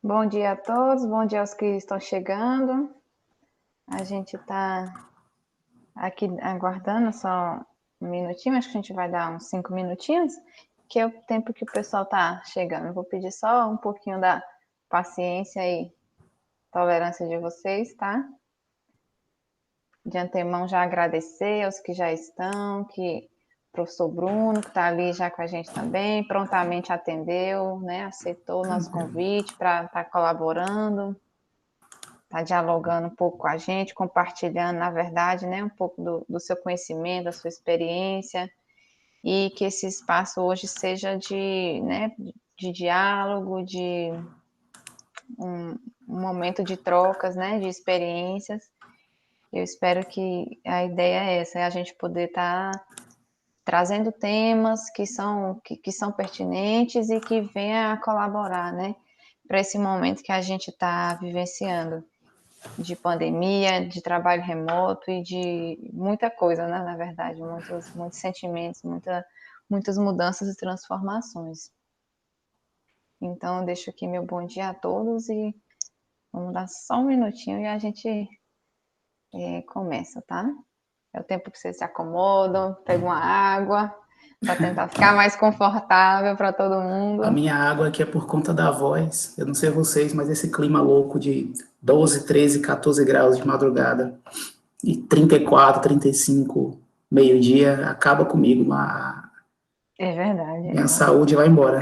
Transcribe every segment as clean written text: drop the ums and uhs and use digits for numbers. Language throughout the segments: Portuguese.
Bom dia a todos, bom dia aos que estão chegando. A gente está aqui aguardando só um minutinho, acho que a gente vai dar uns 5 minutinhos, que é o tempo que o pessoal está chegando. Vou pedir só um pouquinho da paciência e tolerância de vocês, tá? De antemão já agradecer aos que já estão, que o professor Bruno, que está ali já com a gente também, prontamente atendeu, né? Aceitou o nosso convite para estar colaborando. Está dialogando um pouco com a gente, compartilhando, na verdade, né, um pouco do seu conhecimento, da sua experiência, e que esse espaço hoje seja de diálogo, de um momento de trocas, né, de experiências. Eu espero que a ideia é essa, é a gente poder estar trazendo temas que são pertinentes e que venha a colaborar, né, para esse momento que a gente está vivenciando, de pandemia, de trabalho remoto e de muita coisa, né? Na verdade, muitos sentimentos, muitas mudanças e transformações. Então, eu deixo aqui meu bom dia a todos e vamos dar só um minutinho e a gente começa, tá? É o tempo que vocês se acomodam, pegam uma água, para tentar ficar mais confortável para todo mundo. A minha água aqui é por conta da voz. Eu não sei vocês, mas esse clima louco de 12, 13, 14 graus de madrugada e 34, 35, meio-dia, acaba comigo. É verdade. Minha saúde vai embora.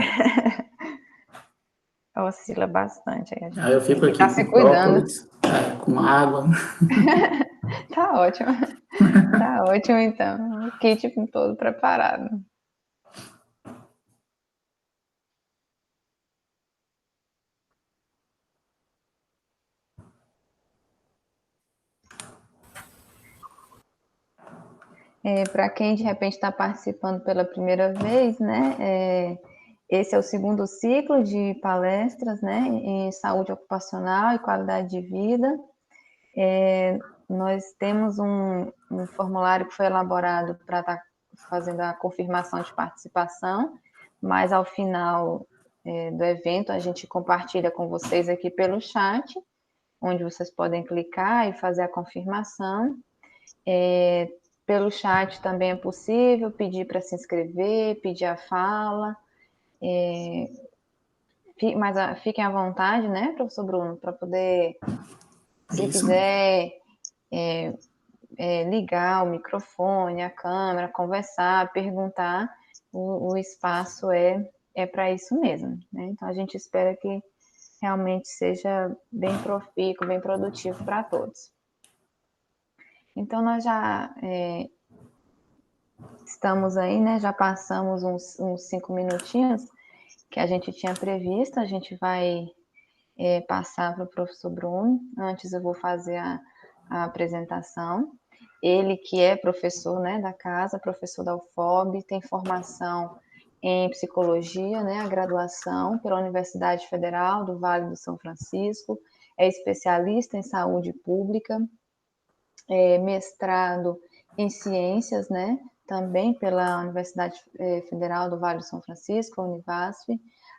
Oscila bastante. Aí a gente Aí eu tem fico que aqui estar se com cuidando. própolis, com água. Tá ótimo. Tá ótimo, então. O kit todo preparado. Para quem de repente está participando pela primeira vez, né? Esse é o segundo ciclo de palestras, né? Em saúde ocupacional e qualidade de vida. Nós temos um formulário que foi elaborado para estar fazendo a confirmação de participação, mas ao final do evento a gente compartilha com vocês aqui pelo chat, onde vocês podem clicar e fazer a confirmação. Pelo chat também é possível pedir para se inscrever, pedir a fala, mas fiquem à vontade, né, professor Bruno, para poder, se quiser, ligar o microfone, a câmera, conversar, perguntar, o espaço é para isso mesmo, né? Então a gente espera que realmente seja bem profícuo, bem produtivo para todos. Então nós já estamos aí, né? Já passamos uns 5 minutinhos que a gente tinha previsto. A gente vai passar para o professor Bruno. Antes eu vou fazer a apresentação. Ele que é professor, né, da casa, professor da UFOB, tem formação em psicologia, né, a graduação pela Universidade Federal do Vale do São Francisco, é especialista em saúde pública, mestrado em ciências, né, também pela Universidade Federal do Vale do São Francisco, a Univasf.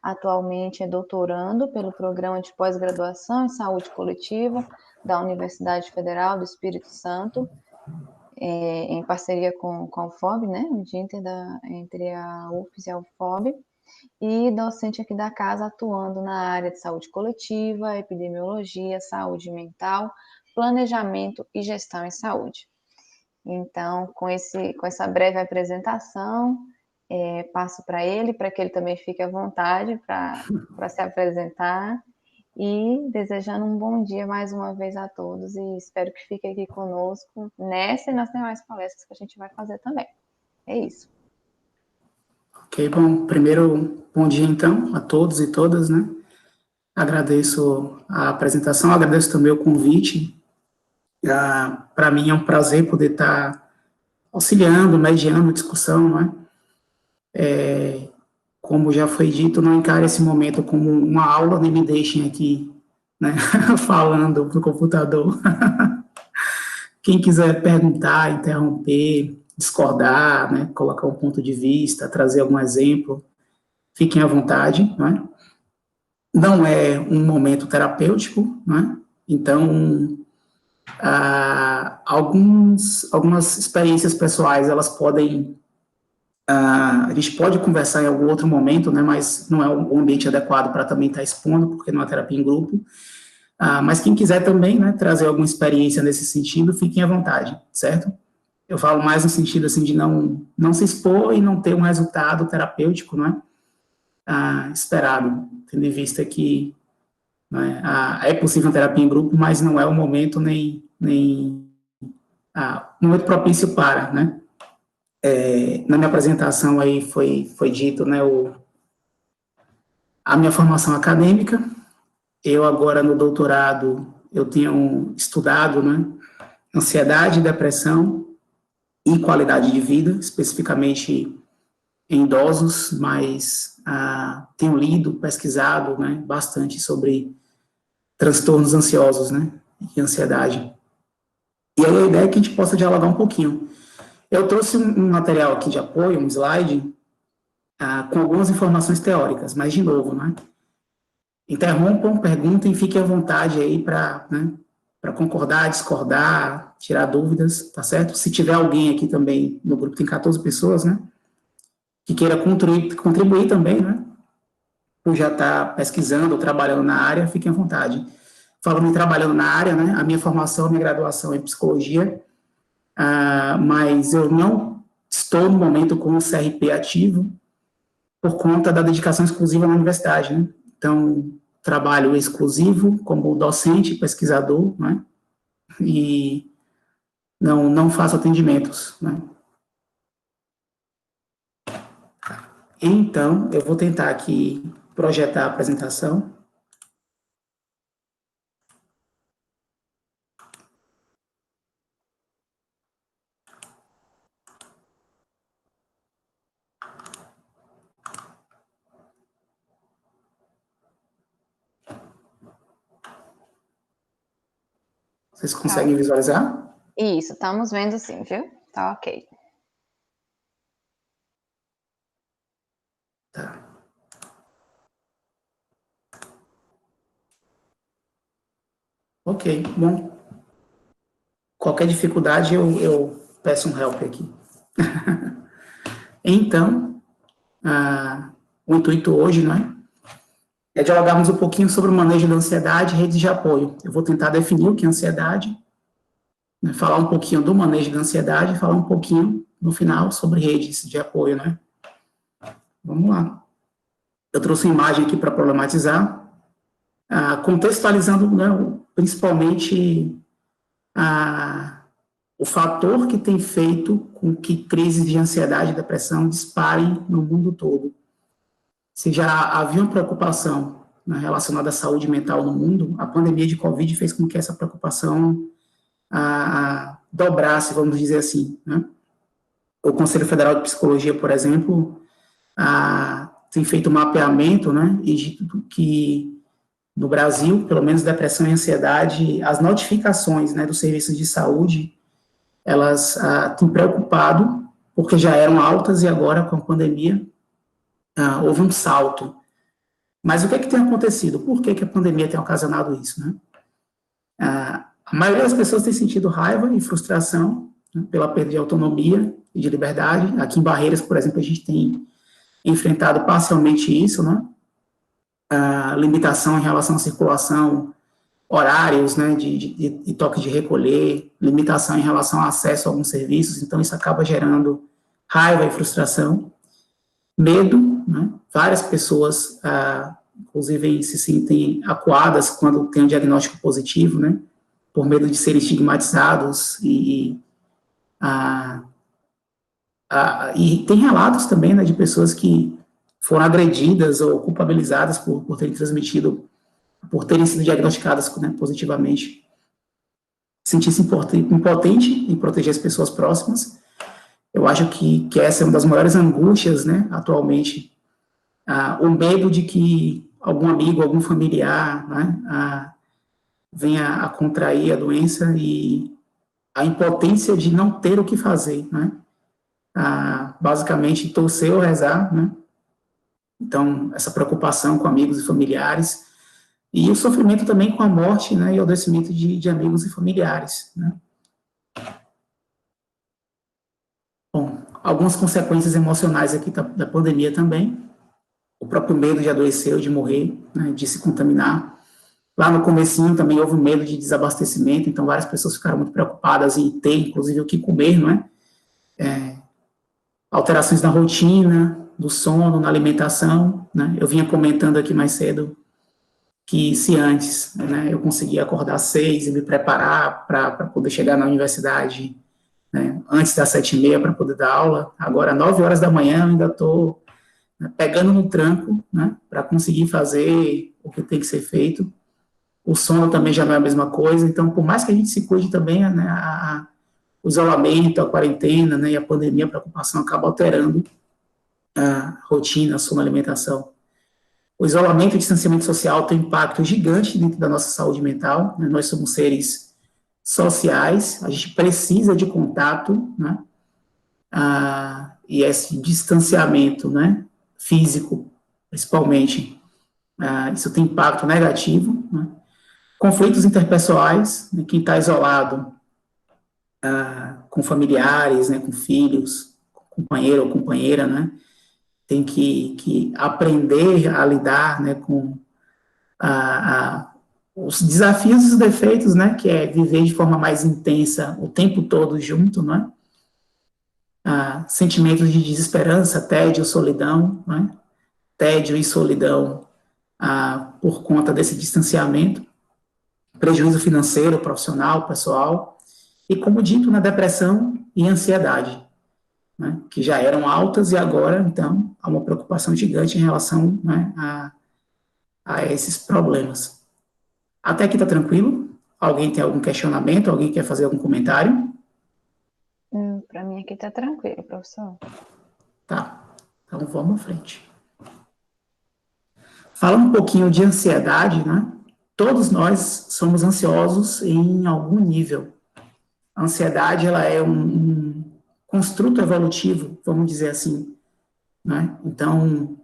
Atualmente é doutorando pelo Programa de Pós-Graduação em Saúde Coletiva da Universidade Federal do Espírito Santo, em parceria com a UFOB, né, entre a UFES e a UFOB, e docente aqui da casa atuando na área de saúde coletiva, epidemiologia, saúde mental, planejamento e gestão em saúde. Então, com essa breve apresentação, passo para ele, para que ele também fique à vontade para se apresentar, e desejando um bom dia mais uma vez a todos, e espero que fique aqui conosco nessa e nas demais palestras que a gente vai fazer também. É isso. Ok, bom, primeiro, bom dia então a todos e todas, né? Agradeço a apresentação, agradeço também o convite. Para mim é um prazer poder estar auxiliando, mediando a discussão, não é? Como já foi dito, não encare esse momento como uma aula, nem me deixem aqui, né, falando no computador. Quem quiser perguntar, interromper, discordar, né, colocar um ponto de vista, trazer algum exemplo, fiquem à vontade, não é? não é um momento terapêutico, né? Então, algumas experiências pessoais, elas podem, a gente pode conversar em algum outro momento, né? Mas não é um ambiente adequado para também estar expondo, porque não é terapia em grupo. Mas quem quiser também, né, trazer alguma experiência nesse sentido, fiquem à vontade, certo? Eu falo mais no sentido, assim, de não se expor e não ter um resultado terapêutico, né, esperado, tendo em vista que, né, é possível terapia em grupo, mas não é o momento nem um momento propício para, né. Na minha apresentação aí foi dito, né, a minha formação acadêmica. Eu agora no doutorado, eu tenho estudado, né, ansiedade, depressão e qualidade de vida, especificamente em idosos, mas tenho lido, pesquisado, né, bastante sobre transtornos ansiosos, né, e ansiedade. E aí a ideia é que a gente possa dialogar um pouquinho. Eu trouxe um material aqui de apoio, um slide, com algumas informações teóricas, mas de novo, né, interrompam, perguntem, fiquem à vontade aí para, né, para concordar, discordar, tirar dúvidas, tá certo? Se tiver alguém aqui também no grupo, tem 14 pessoas, né, que queira contribuir também, né, por já estar pesquisando ou trabalhando na área, fiquem à vontade. Falando em trabalhando na área, né, a minha formação, minha graduação é em psicologia, mas eu não estou no momento com o CRP ativo por conta da dedicação exclusiva na universidade, né, então trabalho exclusivo como docente, pesquisador, né, e não faço atendimentos, né. Então, eu vou tentar aqui projetar a apresentação. Vocês conseguem visualizar? Isso, estamos vendo sim, viu? Tá ok. Tá. Ok, bom. Qualquer dificuldade, eu peço um help aqui. Então, o intuito hoje, né, é dialogarmos um pouquinho sobre o manejo da ansiedade e redes de apoio. Eu vou tentar definir o que é ansiedade, né, falar um pouquinho do manejo da ansiedade e falar um pouquinho, no final, sobre redes de apoio, né. Vamos lá. Eu trouxe uma imagem aqui para problematizar, contextualizando, né, principalmente o fator que tem feito com que crises de ansiedade e depressão disparem no mundo todo. Se já havia uma preocupação, né, relacionada à saúde mental no mundo, a pandemia de Covid fez com que essa preocupação dobrasse, vamos dizer assim, né? O Conselho Federal de Psicologia, por exemplo, tem feito um mapeamento, né, e dito que no Brasil, pelo menos depressão e ansiedade, as notificações, né, dos serviços de saúde, elas têm preocupado, porque já eram altas e agora, com a pandemia, houve um salto. Mas o que é que tem acontecido? Por que a pandemia tem ocasionado isso, né? A maioria das pessoas tem sentido raiva e frustração, né, pela perda de autonomia e de liberdade. Aqui em Barreiras, por exemplo, a gente tem enfrentado parcialmente isso, né? A limitação em relação à circulação, horários, né, de toque de recolher, limitação em relação ao acesso a alguns serviços, então isso acaba gerando raiva e frustração, medo, né, várias pessoas, inclusive, se sentem acuadas quando tem um diagnóstico positivo, né, por medo de serem estigmatizados, e tem relatos também, né, de pessoas que foram agredidas ou culpabilizadas por terem transmitido, por terem sido diagnosticadas, né, positivamente, sentir-se impotente em proteger as pessoas próximas. Eu acho que essa é uma das maiores angústias, né, atualmente, o medo de que algum amigo, algum familiar, né, venha a contrair a doença, e a impotência de não ter o que fazer, né, basicamente torcer ou rezar, né, Então, essa preocupação com amigos e familiares, e o sofrimento também com a morte, né, e o adoecimento de amigos e familiares, né. Bom, algumas consequências emocionais aqui da pandemia também, o próprio medo de adoecer ou de morrer, né, de se contaminar. Lá no comecinho também houve medo de desabastecimento, então várias pessoas ficaram muito preocupadas em ter, inclusive, o que comer, não é? Alterações na rotina, do sono, na alimentação, né? Eu vinha comentando aqui mais cedo que se antes, né, eu conseguia acordar às 6 e me preparar para poder chegar na universidade, né, antes das 7h30 para poder dar aula, agora 9 horas da manhã eu ainda estou, né, pegando no tranco, né, para conseguir fazer o que tem que ser feito. O sono também já não é a mesma coisa, então por mais que a gente se cuide também, né, o isolamento, a quarentena, né, e a pandemia, a preocupação acaba alterando a rotina, a sono, alimentação. O isolamento e o distanciamento social tem um impacto gigante dentro da nossa saúde mental, né? Nós somos seres sociais, a gente precisa de contato, né? E esse distanciamento, né, físico, principalmente, isso tem impacto negativo, né? Conflitos interpessoais, né? Quem está isolado com familiares, né, com filhos, com companheiro ou companheira, né, tem que aprender a lidar, né, com os desafios e os defeitos, né, que é viver de forma mais intensa o tempo todo junto, né, sentimentos de desesperança, tédio, solidão, né, tédio e solidão por conta desse distanciamento, prejuízo financeiro, profissional, pessoal, e como dito, na depressão e ansiedade, né, que já eram altas e agora, então, há uma preocupação gigante em relação, né, a esses problemas. Até aqui está tranquilo? Alguém tem algum questionamento? Alguém quer fazer algum comentário? Para mim aqui está tranquilo, professor. Tá, então vamos à frente. Falando um pouquinho de ansiedade, né? Todos nós somos ansiosos em algum nível. A ansiedade, ela é um construto evolutivo, vamos dizer assim, né? Então,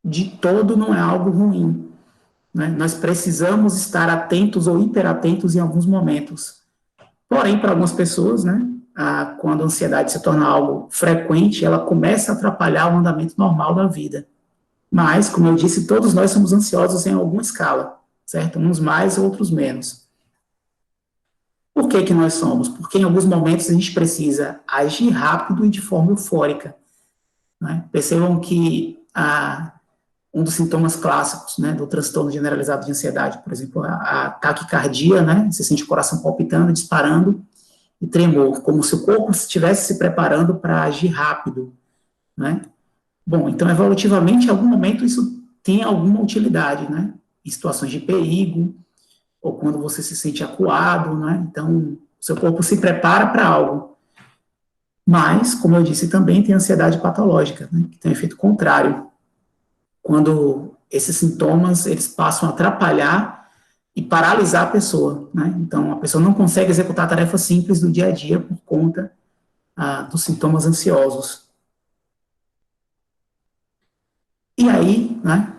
de todo não é algo ruim, né? Nós precisamos estar atentos ou hiperatentos em alguns momentos. Porém, para algumas pessoas, né, quando a ansiedade se torna algo frequente, ela começa a atrapalhar o andamento normal da vida. Mas, como eu disse, todos nós somos ansiosos em alguma escala, certo? Uns mais, outros menos. Por que que nós somos? Porque em alguns momentos a gente precisa agir rápido e de forma eufórica, né? Percebam que um dos sintomas clássicos, né, do transtorno generalizado de ansiedade, por exemplo, a taquicardia, né? Você sente o coração palpitando, disparando, e tremor, como se o corpo estivesse se preparando para agir rápido, né? Bom, então, evolutivamente, em algum momento isso tem alguma utilidade, né? Em situações de perigo, ou quando você se sente acuado, né? Então, o seu corpo se prepara para algo. Mas, como eu disse, também tem ansiedade patológica, né? Que tem um efeito contrário. Quando esses sintomas, eles passam a atrapalhar e paralisar a pessoa, né? Então, a pessoa não consegue executar tarefas simples do dia a dia por conta dos sintomas ansiosos. E aí, né,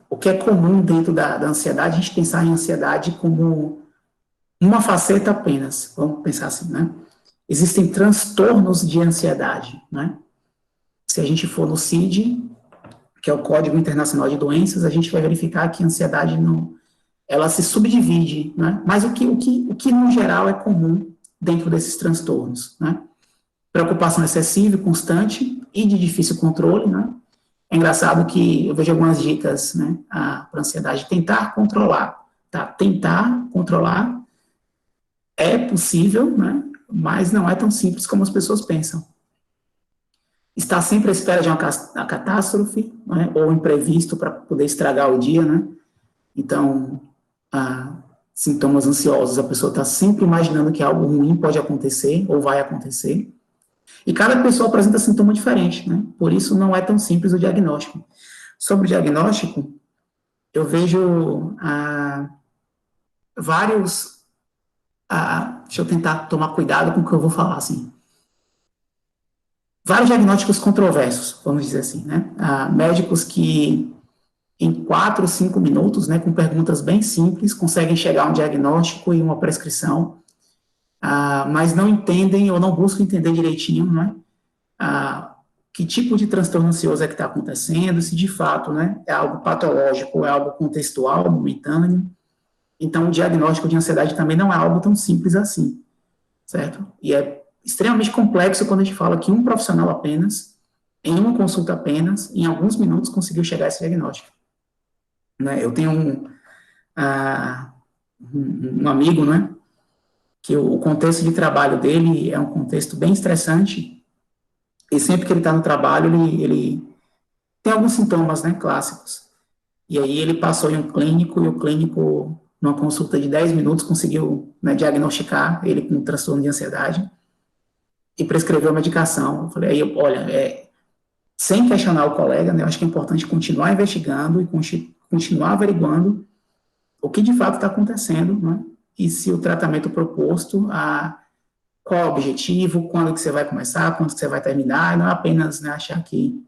o que é comum dentro da ansiedade, a gente pensar em ansiedade como uma faceta apenas, vamos pensar assim, né? Existem transtornos de ansiedade, né? Se a gente for no CID, que é o Código Internacional de Doenças, a gente vai verificar que a ansiedade não, ela se subdivide, né? Mas o que no geral é comum dentro desses transtornos, né? Preocupação excessiva e constante e de difícil controle, né? É engraçado que eu vejo algumas dicas, né, para ansiedade, tentar controlar, tá? Tentar controlar é possível, né, mas não é tão simples como as pessoas pensam. Estar sempre à espera de uma catástrofe, né, ou imprevisto para poder estragar o dia, né? Então, sintomas ansiosos, a pessoa está sempre imaginando que algo ruim pode acontecer ou vai acontecer. E cada pessoa apresenta sintoma diferente, né? Por isso não é tão simples o diagnóstico. Sobre o diagnóstico, eu vejo vários. Deixa eu tentar tomar cuidado com o que eu vou falar, assim. vários diagnósticos controversos, vamos dizer assim, né? Médicos que em 4, 5 minutos, né, com perguntas bem simples, conseguem chegar a um diagnóstico e uma prescrição, mas não entendem ou não buscam entender direitinho, né, que tipo de transtorno ansioso é que está acontecendo, se de fato, né, é algo patológico ou é algo contextual, momentâneo. Então, o diagnóstico de ansiedade também não é algo tão simples assim, certo? E é extremamente complexo quando a gente fala que um profissional apenas, em uma consulta apenas, em alguns minutos, conseguiu chegar a esse diagnóstico. Né? Eu tenho um amigo, né, que o contexto de trabalho dele é um contexto bem estressante, e sempre que ele está no trabalho, ele tem alguns sintomas, né, clássicos. E aí ele passou em um clínico, e o clínico, numa consulta de 10 minutos, conseguiu, né, diagnosticar ele com um transtorno de ansiedade e prescreveu a medicação. Eu falei, aí, olha, sem questionar o colega, né, eu acho que é importante continuar investigando e continuar averiguando o que de fato está acontecendo, né, e se o tratamento proposto, qual é o objetivo, quando que você vai começar, quando que você vai terminar, e não é apenas, né, achar que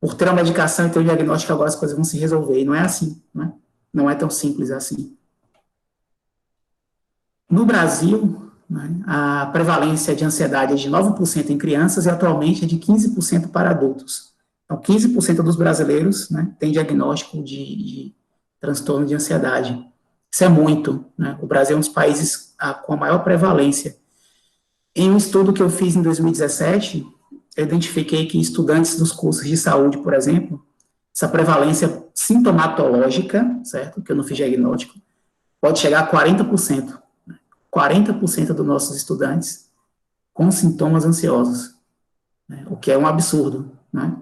por ter uma medicação e ter um diagnóstico agora as coisas vão se resolver, e não é assim, né? Não é tão simples assim. No Brasil, né, a prevalência de ansiedade é de 9% em crianças e atualmente é de 15% para adultos. Então, 15% dos brasileiros, né, têm diagnóstico de transtorno de ansiedade. Isso é muito, né? O Brasil é um dos países com a maior prevalência. Em um estudo que eu fiz em 2017, eu identifiquei que estudantes dos cursos de saúde, por exemplo, essa prevalência sintomatológica, certo? Que eu não fiz diagnóstico, pode chegar a 40%. 40% dos nossos estudantes com sintomas ansiosos, né? O que é um absurdo, né?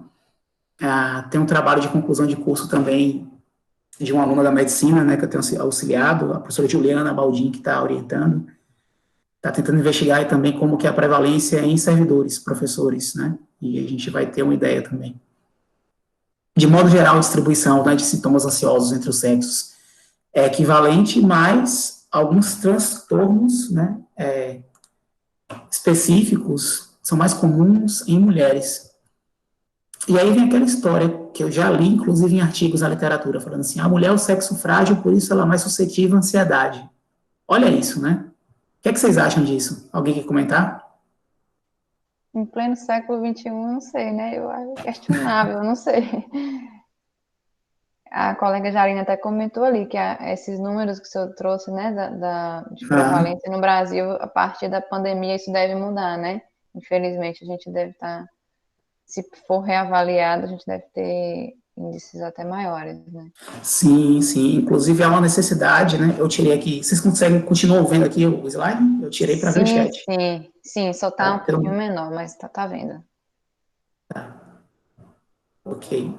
Tem um trabalho de conclusão de curso também de uma aluna da medicina, né, que eu tenho auxiliado, a professora Juliana Baldin, que está orientando, está tentando investigar também como que é a prevalência em servidores, professores, né, e a gente vai ter uma ideia também. De modo geral, a distribuição, né, de sintomas ansiosos entre os sexos é equivalente, mas alguns transtornos, né, específicos são mais comuns em mulheres. E aí vem aquela história que eu já li, inclusive em artigos na literatura, falando assim, a mulher é o sexo frágil, por isso ela é mais suscetível à ansiedade. Olha isso, né? O que é que vocês acham disso? Alguém quer comentar? Em pleno século XXI, não sei, né? Eu acho questionável, não sei. A colega Jarina até comentou ali que esses números que o senhor trouxe, né, de prevalência no Brasil, a partir da pandemia, isso deve mudar, né? Infelizmente, a gente deve estar, se for reavaliado, a gente deve ter índices até maiores, né? Sim, sim. Inclusive, há uma necessidade, né? Eu tirei aqui. Vocês conseguem, continuam vendo aqui o slide? Eu tirei para ver o Sim, chat. sim, só tá um pouquinho menor, mas tá vendo. Ok.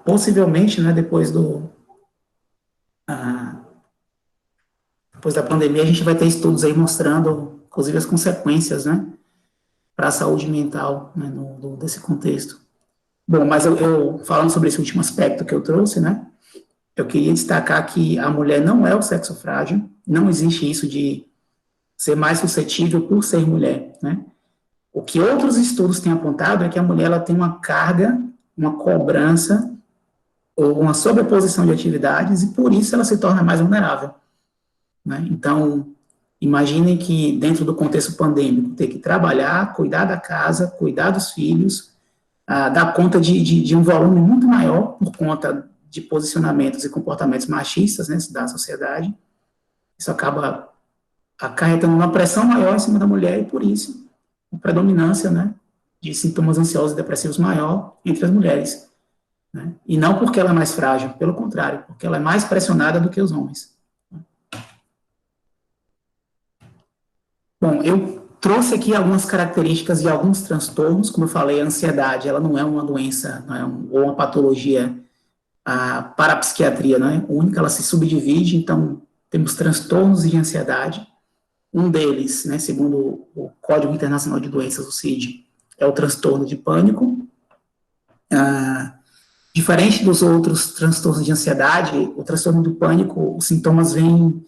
Possivelmente, né, depois da pandemia, a gente vai ter estudos aí mostrando, inclusive, as consequências, né, para a saúde mental, né, desse contexto. Bom, mas eu falando sobre esse último aspecto que eu trouxe, né, eu queria destacar que a mulher não é o sexo frágil, não existe isso de ser mais suscetível por ser mulher, né. O que outros estudos têm apontado é que a mulher ela tem uma carga, uma cobrança ou uma sobreposição de atividades e por isso ela se torna mais vulnerável, né? Então, imaginem que dentro do contexto pandêmico, ter que trabalhar, cuidar da casa, cuidar dos filhos, dar conta de um volume muito maior por conta de posicionamentos e comportamentos machistas, né, da sociedade. Isso acaba acarretando uma pressão maior em cima da mulher e por isso a predominância, né, de sintomas ansiosos e depressivos maior entre as mulheres, né? E não porque ela é mais frágil, pelo contrário, porque ela é mais pressionada do que os homens. Bom, eu trouxe aqui algumas características de alguns transtornos, como eu falei, a ansiedade, ela não é uma doença, não é ou uma patologia para a psiquiatria, não é única, ela se subdivide, então temos transtornos de ansiedade, um deles, né, segundo o Código Internacional de Doenças, o CID, é o transtorno de pânico. Diferente dos outros transtornos de ansiedade, o transtorno do pânico, os sintomas vêm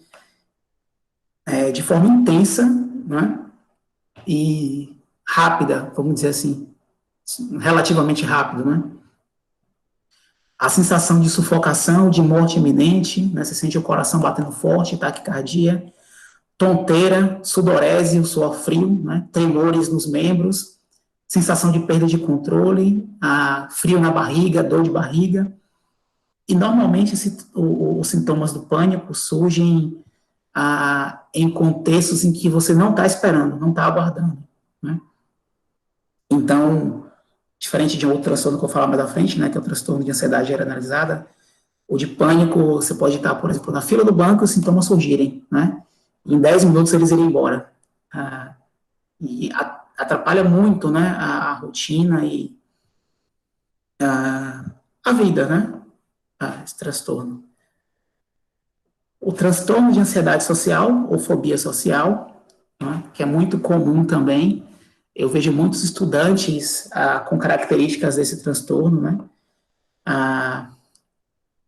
de forma intensa, né? E rápida, vamos dizer assim, relativamente rápido, né? A sensação de sufocação, de morte iminente, né? Você sente o coração batendo forte, taquicardia, tonteira, sudorese, o suor frio, né? Tremores nos membros, sensação de perda de controle, frio na barriga, dor de barriga. E normalmente os sintomas do pânico surgem em contextos em que você não está esperando, não está aguardando, né? Então, diferente de um outro transtorno que eu vou falar mais à frente, né, que é o transtorno de ansiedade generalizada, o de pânico, você pode estar, por exemplo, na fila do banco e os sintomas surgirem, né? Em 10 minutos eles irem embora. E atrapalha muito, né, a rotina e a vida, né? Esse transtorno. O transtorno de ansiedade social ou fobia social, né, que é muito comum também. Eu vejo muitos estudantes com características desse transtorno, né?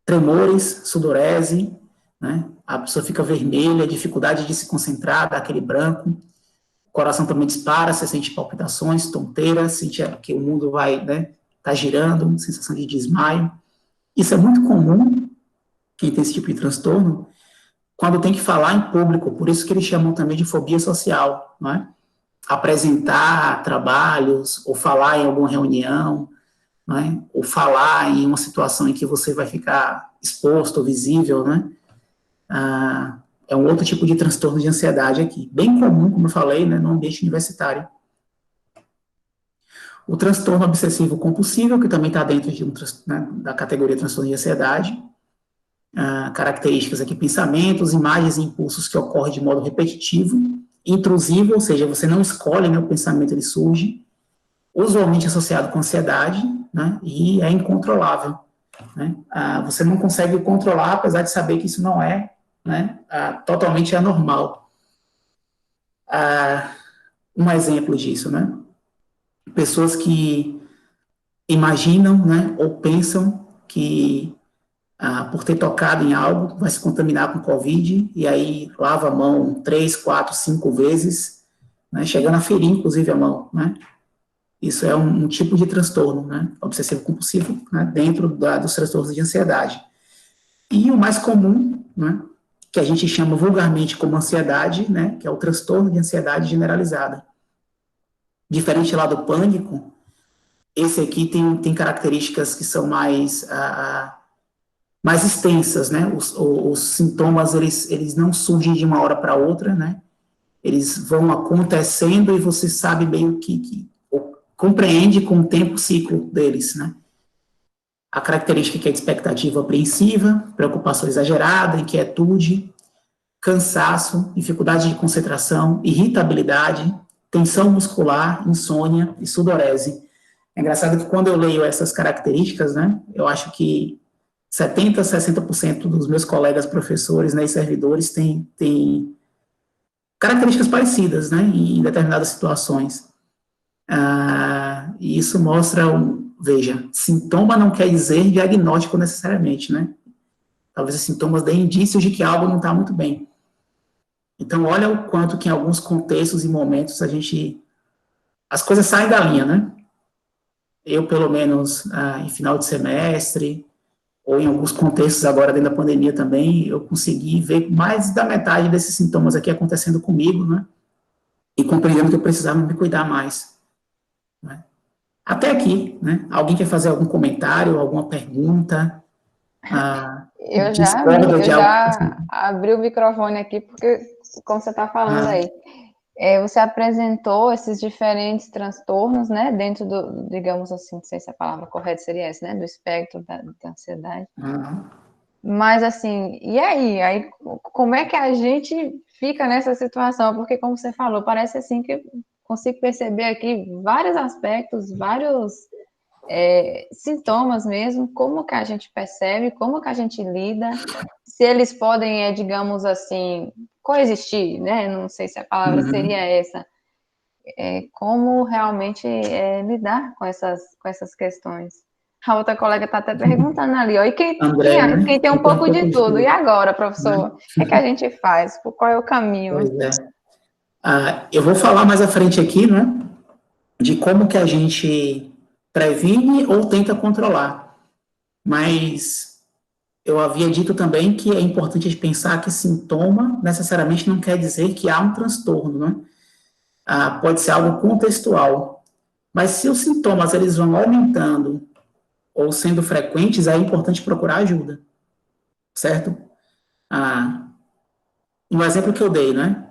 Tremores, sudorese, né? A pessoa fica vermelha, dificuldade de se concentrar, dá aquele branco, o coração também dispara, você sente palpitações, tonteira, sente que o mundo vai, né, tá girando, sensação de desmaio. Isso é muito comum, quem tem esse tipo de transtorno, quando tem que falar em público, por isso que eles chamam também de fobia social, né? Apresentar trabalhos, ou falar em alguma reunião, né? Ou falar em uma situação em que você vai ficar exposto, visível, né? É um outro tipo de transtorno de ansiedade aqui, bem comum, como eu falei, né, no ambiente universitário. O transtorno obsessivo compulsivo, que também está dentro de né, da categoria transtorno de ansiedade. Características aqui, pensamentos, imagens e impulsos que ocorrem de modo repetitivo, intrusivo, ou seja, você não escolhe, né, o pensamento ele surge, usualmente associado com ansiedade, né, e é incontrolável. Né? Você não consegue controlar, apesar de saber que isso não é, né, totalmente anormal. Um exemplo disso, né? Pessoas que imaginam, né, ou pensam que por ter tocado em algo vai se contaminar com Covid, e aí lava a mão 3, 4, 5 vezes, né, chegando a ferir, inclusive, a mão, né? Isso é um tipo de transtorno, né, obsessivo-compulsivo, né, dentro dos transtornos de ansiedade. E o mais comum, né, que a gente chama vulgarmente como ansiedade, né, que é o transtorno de ansiedade generalizada. Diferente lá do pânico, esse aqui tem características que são mais extensas, né? Os sintomas, eles não surgem de uma hora para outra, né? Eles vão acontecendo e você sabe bem o que compreende com o tempo o ciclo deles, né? A característica que é de expectativa apreensiva, preocupação exagerada, inquietude, cansaço, dificuldade de concentração, irritabilidade, tensão muscular, insônia e sudorese. É engraçado que quando eu leio essas características, né, eu acho que 70%, 60% dos meus colegas professores, né, e servidores têm características parecidas, né, em determinadas situações. E isso mostra, veja, sintoma não quer dizer diagnóstico necessariamente, né? Talvez os sintomas deem indícios de que algo não está muito bem. Então, olha o quanto que em alguns contextos e momentos as coisas saem da linha, né? Eu, pelo menos, em final de semestre, ou em alguns contextos agora dentro da pandemia também, eu consegui ver mais da metade desses sintomas aqui acontecendo comigo, né? E compreendendo que eu precisava me cuidar mais. Né? Até aqui, né? Alguém quer fazer algum comentário, alguma pergunta? Eu Discorda de algo? já abri o microfone aqui, porque, como você está falando aí, você apresentou esses diferentes transtornos, né, dentro do, digamos assim, não sei se a palavra correta seria essa, né, do espectro da ansiedade. Mas, assim, e aí? Aí, como é que a gente fica nessa situação? Porque, como você falou, parece assim que eu consigo perceber aqui vários aspectos, vários sintomas mesmo, como que a gente percebe, como que a gente lida, se eles podem, digamos assim, coexistir, né? Não sei se a palavra seria essa. Como realmente lidar com essas questões. A outra colega está até perguntando ali, ó, e André, né? quem tem um pouco de tudo? E agora, professor? O que a gente faz? Qual é o caminho? Pois é. Eu vou falar mais à frente aqui, né? de como que a gente previne ou tenta controlar. Mas eu havia dito também que é importante a gente pensar que sintoma necessariamente não quer dizer que há um transtorno, né? Pode ser algo contextual. Mas se os sintomas eles vão aumentando ou sendo frequentes, é importante procurar ajuda, certo? Um exemplo que eu dei, né?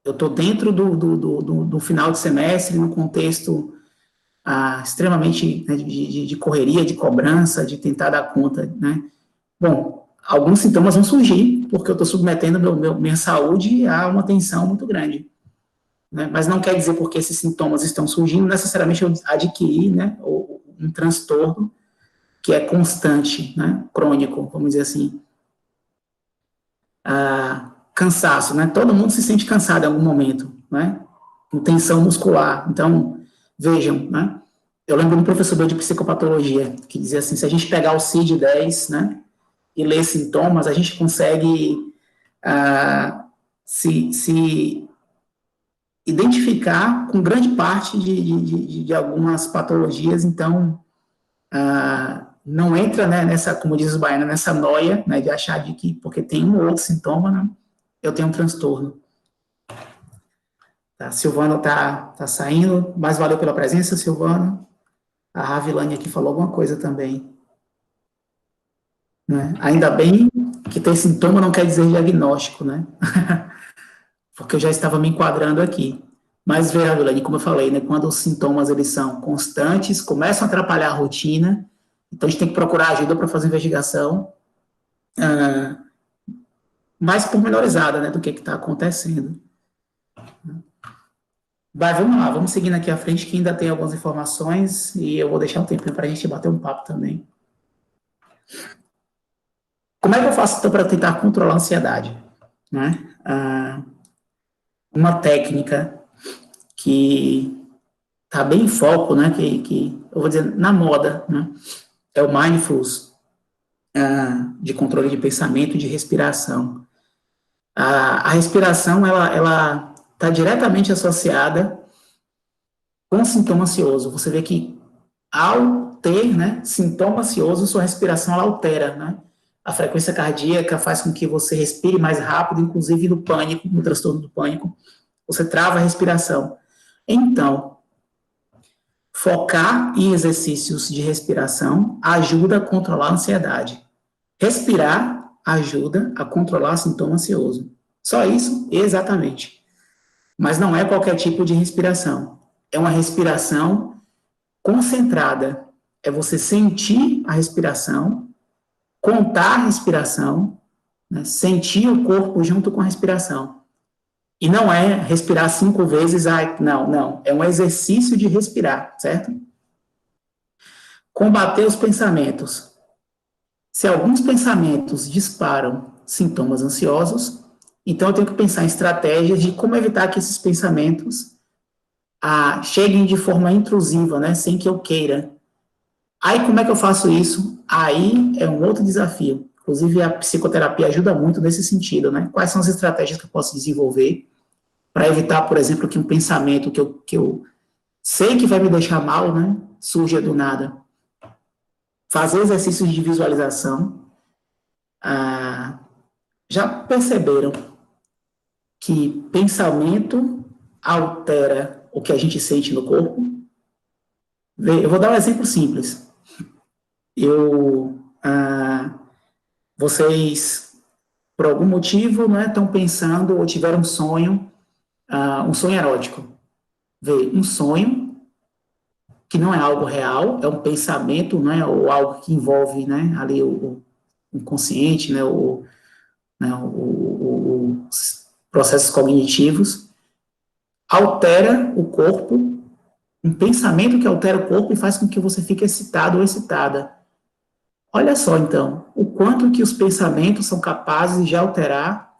Eu estou dentro do final de semestre, num contexto extremamente, né, de correria, de cobrança, de tentar dar conta, né? Bom, alguns sintomas vão surgir, porque eu estou submetendo minha saúde a uma tensão muito grande. Né? Mas não quer dizer porque esses sintomas estão surgindo, necessariamente eu adquirir, né, um transtorno que é constante, né, crônico, vamos dizer assim. Cansaço, né? Todo mundo se sente cansado em algum momento, né? Com tensão muscular. Então, vejam, né? Eu lembro de um professor meu de psicopatologia que dizia assim, se a gente pegar o CID-10, né, e ler sintomas, a gente consegue se identificar com grande parte de algumas patologias. Então, não entra, né, nessa, como diz os baianos, nessa noia, né, de achar de que porque tem um ou outro sintoma, né, eu tenho um transtorno. Tá, Silvana tá saindo, mas valeu pela presença, Silvana. A Ravilane aqui falou alguma coisa também. Né? Ainda bem que ter sintoma não quer dizer diagnóstico, né? Porque eu já estava me enquadrando aqui. Mas, veja, Ravilane, como eu falei, né, quando os sintomas eles são constantes, começam a atrapalhar a rotina, então a gente tem que procurar ajuda para fazer investigação mais pormenorizada, né, do que está acontecendo. Vai, vamos lá, vamos seguindo aqui à frente, que ainda tem algumas informações, e eu vou deixar um tempinho para a gente bater um papo também. Como é que eu faço, então, para tentar controlar a ansiedade? Né? Uma técnica que está bem em foco, né, que eu vou dizer, na moda, né, é o mindfulness, de controle de pensamento e de respiração. A respiração, ela está diretamente associada com sintoma ansioso. Você vê que ao ter, né, sintoma ansioso, sua respiração ela altera, né? A frequência cardíaca faz com que você respire mais rápido, inclusive no pânico, no transtorno do pânico, você trava a respiração. Então, focar em exercícios de respiração ajuda a controlar a ansiedade. Respirar ajuda a controlar o sintoma ansioso. Só isso? Exatamente. Mas não é qualquer tipo de respiração. É uma respiração concentrada. É você sentir a respiração, contar a respiração, né, sentir o corpo junto com a respiração. E não é respirar 5 vezes, não. É um exercício de respirar, certo? Combater os pensamentos. Se alguns pensamentos disparam sintomas ansiosos, então eu tenho que pensar em estratégias de como evitar que esses pensamentos cheguem de forma intrusiva, né, sem que eu queira. Aí, como é que eu faço isso? Aí é um outro desafio. Inclusive, a psicoterapia ajuda muito nesse sentido, né? Quais são as estratégias que eu posso desenvolver para evitar, por exemplo, que um pensamento que eu sei que vai me deixar mal, né, surja do nada. Fazer exercícios de visualização. Já perceberam que pensamento altera o que a gente sente no corpo? Eu vou dar um exemplo simples. Vocês, por algum motivo, né, estão pensando ou tiveram um sonho erótico. Um sonho que não é algo real, é um pensamento, né, ou algo que envolve, né, ali o inconsciente, né, os processos cognitivos, altera o corpo, um pensamento que altera o corpo e faz com que você fique excitado ou excitada. Olha só, então, o quanto que os pensamentos são capazes de alterar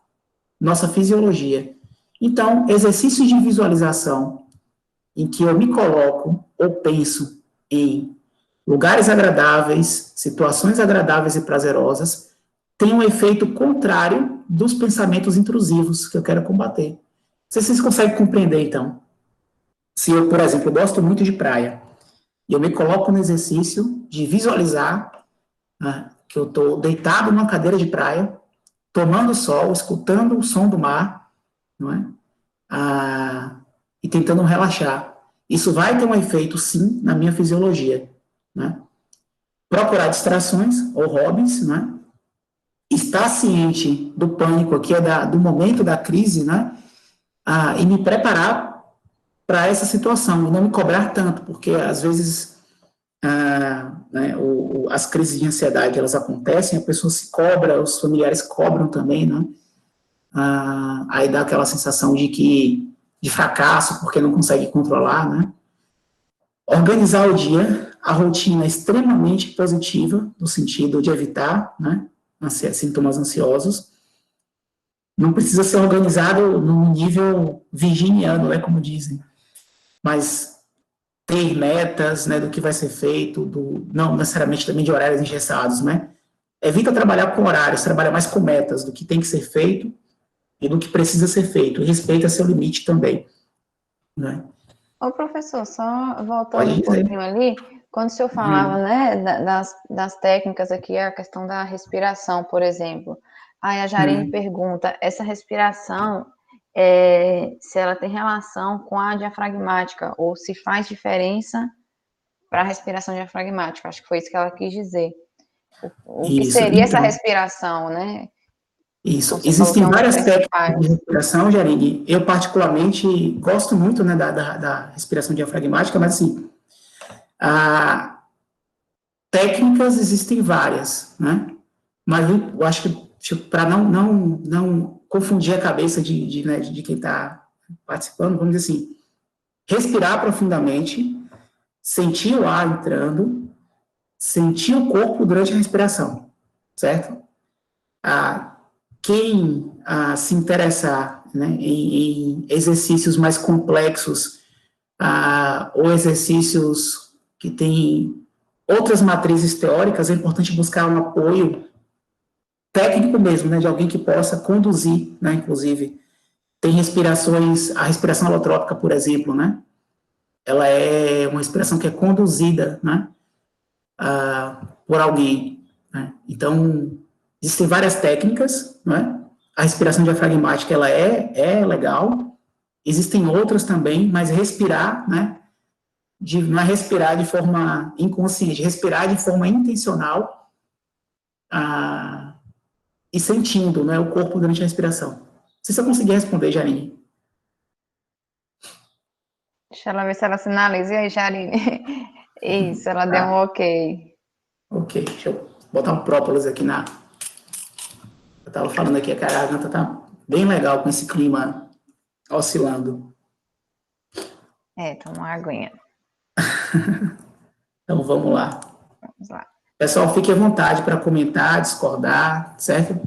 nossa fisiologia. Então, exercícios de visualização em que eu me coloco ou penso em lugares agradáveis, situações agradáveis e prazerosas, tem um efeito contrário dos pensamentos intrusivos que eu quero combater. Não sei se vocês conseguem compreender, então. Se eu, por exemplo, gosto muito de praia, e eu me coloco no exercício de visualizar, né, que eu estou deitado numa cadeira de praia, tomando sol, escutando o som do mar, não é? E tentando relaxar. Isso vai ter um efeito, sim, na minha fisiologia, né? Procurar distrações ou hobbies, né? Estar ciente do pânico aqui, do momento da crise, né? E me preparar para essa situação, e não me cobrar tanto, porque às vezes né, as crises de ansiedade, elas acontecem, a pessoa se cobra, os familiares cobram também, né? Aí dá aquela sensação de fracasso, porque não consegue controlar, né? Organizar o dia, a rotina é extremamente positiva, no sentido de evitar, né, sintomas ansiosos. Não precisa ser organizado no nível virginiano, né, como dizem, mas ter metas, né, do que vai ser feito, não necessariamente também de horários engessados, né? Evita trabalhar com horários, trabalha mais com metas do que tem que ser feito e do que precisa ser feito, e respeita seu limite também, né? Ô, professor, só voltando Pode um dizer. pouquinho ali, quando o senhor falava, né, das técnicas aqui, a questão da respiração, por exemplo. Aí a Jarine pergunta, essa respiração, se ela tem relação com a diafragmática, ou se faz diferença para a respiração diafragmática. Acho que foi isso que ela quis dizer. O que Isso, seria essa então, respiração, né? isso. Como você falou que é Existem um dos várias técnicas de principais. respiração, Jarine. Eu, particularmente, gosto muito, né, da respiração diafragmática, mas, assim, técnicas existem várias, né? Mas eu acho que, para não confundir a cabeça né, de quem está participando, vamos dizer assim, respirar profundamente, sentir o ar entrando, sentir o corpo durante a respiração, certo? Quem se interessar, né, em exercícios mais complexos, ou exercícios que têm outras matrizes teóricas, é importante buscar um apoio técnico mesmo, né, de alguém que possa conduzir, né, inclusive. Tem respirações, a respiração alotrópica, por exemplo, né, ela é uma respiração que é conduzida, né, por alguém, né. Então, existem várias técnicas, né, a respiração diafragmática, ela é legal, existem outras também, mas respirar, né, não é respirar de forma inconsciente, respirar de forma intencional, e sentindo, né, o corpo durante a respiração. Não sei se eu conseguir responder, Jarine. Deixa ela ver se ela sinaliza. E aí, Jarine? Isso, ela deu um ok. Ok, deixa eu botar um própolis aqui na... Eu estava falando aqui que a garganta tá bem legal com esse clima oscilando. Toma uma aguinha. Então, vamos lá. Vamos lá. Pessoal, fique à vontade para comentar, discordar, certo?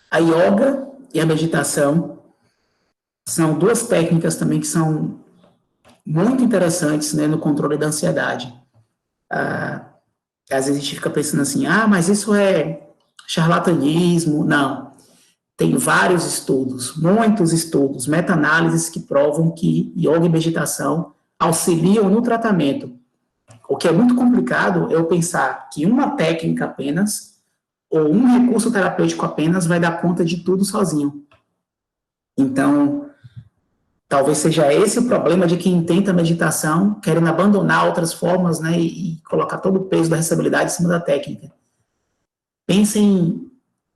A yoga e a meditação são duas técnicas também que são muito interessantes, né, no controle da ansiedade. Às vezes a gente fica pensando assim, mas isso é charlatanismo. Não. Tem vários estudos, muitos estudos, meta-análises que provam que yoga e meditação auxiliam no tratamento. O que é muito complicado é eu pensar que uma técnica apenas, ou um recurso terapêutico apenas, vai dar conta de tudo sozinho. Então, talvez seja esse o problema de quem tenta meditação, querendo abandonar outras formas, né, e colocar todo o peso da responsabilidade em cima da técnica. Pensem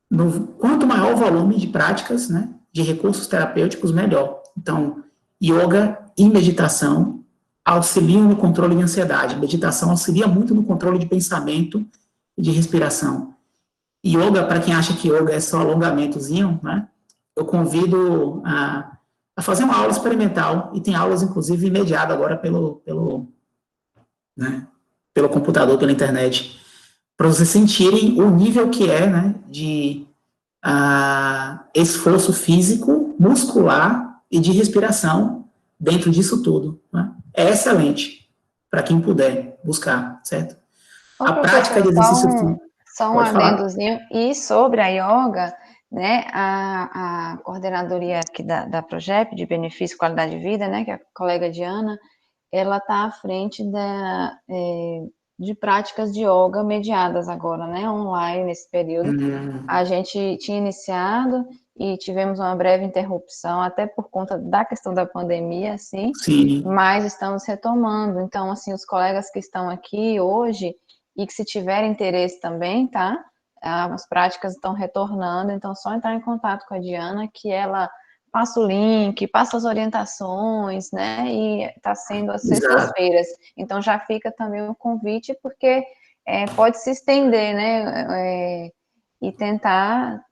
no quanto maior o volume de práticas, né, de recursos terapêuticos, melhor. Então, yoga e meditação auxiliam no controle de ansiedade. Meditação auxilia muito no controle de pensamento e de respiração. Yoga, para quem acha que yoga é só alongamentozinho, né, eu convido a fazer uma aula experimental, e tem aulas, inclusive, mediadas agora né, pelo computador, pela internet, para vocês sentirem o nível que é, né, de esforço físico, muscular e de respiração dentro disso tudo. Né? É excelente para quem puder buscar, certo? Ô, A prática professor, de exercício físico. só um Pode falar. adendozinho. E sobre a yoga, né, a coordenadoria aqui da PROGEP, de Benefício e Qualidade de Vida, né, que é a colega Diana, ela está à frente de práticas de yoga mediadas agora, né, online, nesse período. A gente tinha iniciado e tivemos uma breve interrupção, até por conta da questão da pandemia, assim, Sim. mas estamos retomando. Então, assim, os colegas que estão aqui hoje, e que se tiverem interesse também, tá? As práticas estão retornando, então só entrar em contato com a Diana, que ela passa o link, passa as orientações, né? E está sendo às sextas-feiras. Então já fica também o convite, porque pode se estender, né? E tentar,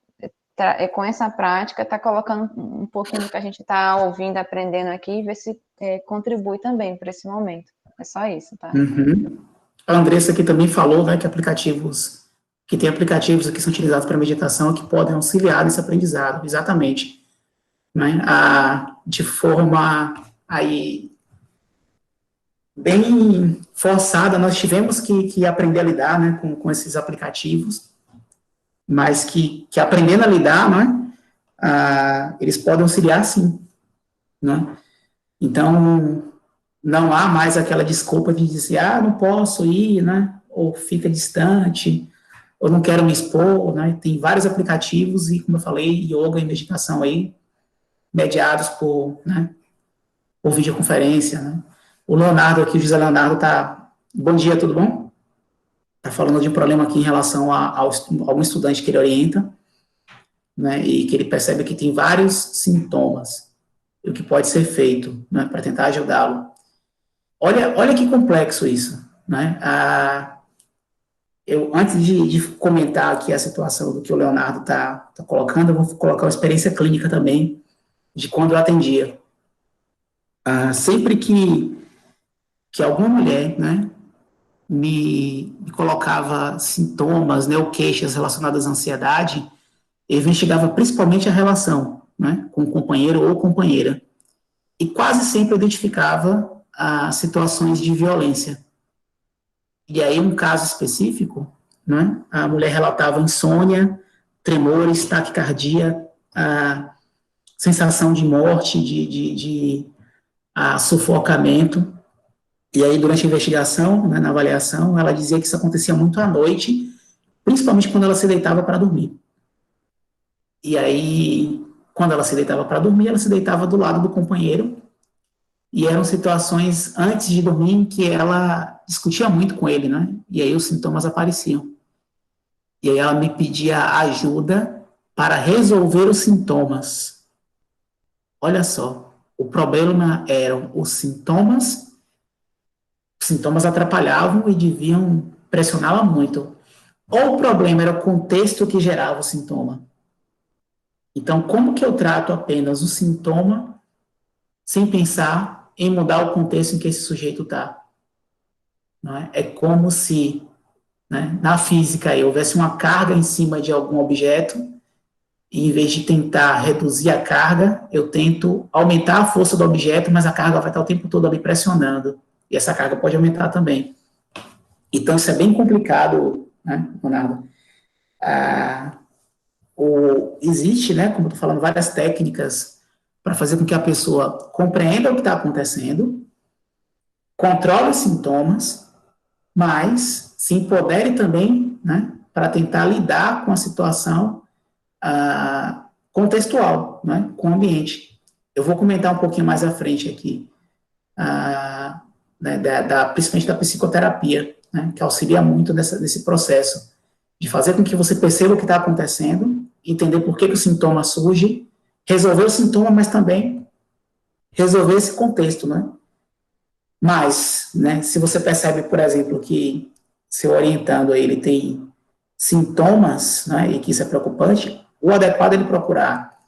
com essa prática, tá colocando um pouquinho do que a gente está ouvindo, aprendendo aqui, e ver se contribui também para esse momento. É só isso, tá? Uhum. A Andressa aqui também falou, né, que tem aplicativos que são utilizados para meditação que podem auxiliar nesse aprendizado, exatamente, né, de forma aí bem forçada, nós tivemos que aprender a lidar, né, com esses aplicativos, mas que aprendendo a lidar, né, eles podem auxiliar sim, né, então não há mais aquela desculpa de dizer, não posso ir, né, ou fica distante, ou não quero me expor, né, tem vários aplicativos e, como eu falei, yoga e meditação aí, mediados por videoconferência, né. O Leonardo aqui, o José Leonardo tá, bom dia, tudo bom? Tá falando de um problema aqui em relação a um estudante que ele orienta, né, e que ele percebe que tem vários sintomas, e o que pode ser feito, né, para tentar ajudá-lo. Olha que complexo isso, né? Antes de comentar aqui a situação do que o Leonardo está colocando, eu vou colocar uma experiência clínica também de quando eu atendia. Sempre que alguma mulher, né, me colocava sintomas, né, ou queixas relacionadas à ansiedade, eu investigava principalmente a relação, né, com o companheiro ou companheira. E quase sempre eu identificava situações de violência. E aí, um caso específico, né, a mulher relatava insônia, tremores, taquicardia, a sensação de morte, de sufocamento. E aí, durante a investigação, né, na avaliação, ela dizia que isso acontecia muito à noite, principalmente quando ela se deitava para dormir. E aí, quando ela se deitava para dormir, ela se deitava do lado do companheiro, e eram situações antes de dormir em que ela discutia muito com ele, né? E aí os sintomas apareciam. E aí ela me pedia ajuda para resolver os sintomas. Olha só, o problema eram os sintomas atrapalhavam e deviam pressioná-la muito. Ou o problema era o contexto que gerava o sintoma. Então, como que eu trato apenas o sintoma sem pensar em mudar o contexto em que esse sujeito está? É como se, né, na física houvesse uma carga em cima de algum objeto e, em vez de tentar reduzir a carga, eu tento aumentar a força do objeto, mas a carga vai estar o tempo todo ali pressionando. E essa carga pode aumentar também. Então, isso é bem complicado, né, Leonardo? Existe, né, como eu estou falando, várias técnicas para fazer com que a pessoa compreenda o que está acontecendo, controle os sintomas, mas se empodere também, né, para tentar lidar com a situação contextual, né, com o ambiente. Eu vou comentar um pouquinho mais à frente aqui, né, principalmente da psicoterapia, né, que auxilia muito nesse processo de fazer com que você perceba o que está acontecendo, entender por que o sintoma surge, resolver o sintoma, mas também resolver esse contexto, né? Mas, né, se você percebe, por exemplo, que seu orientando ele tem sintomas, né, e que isso é preocupante, o adequado é ele procurar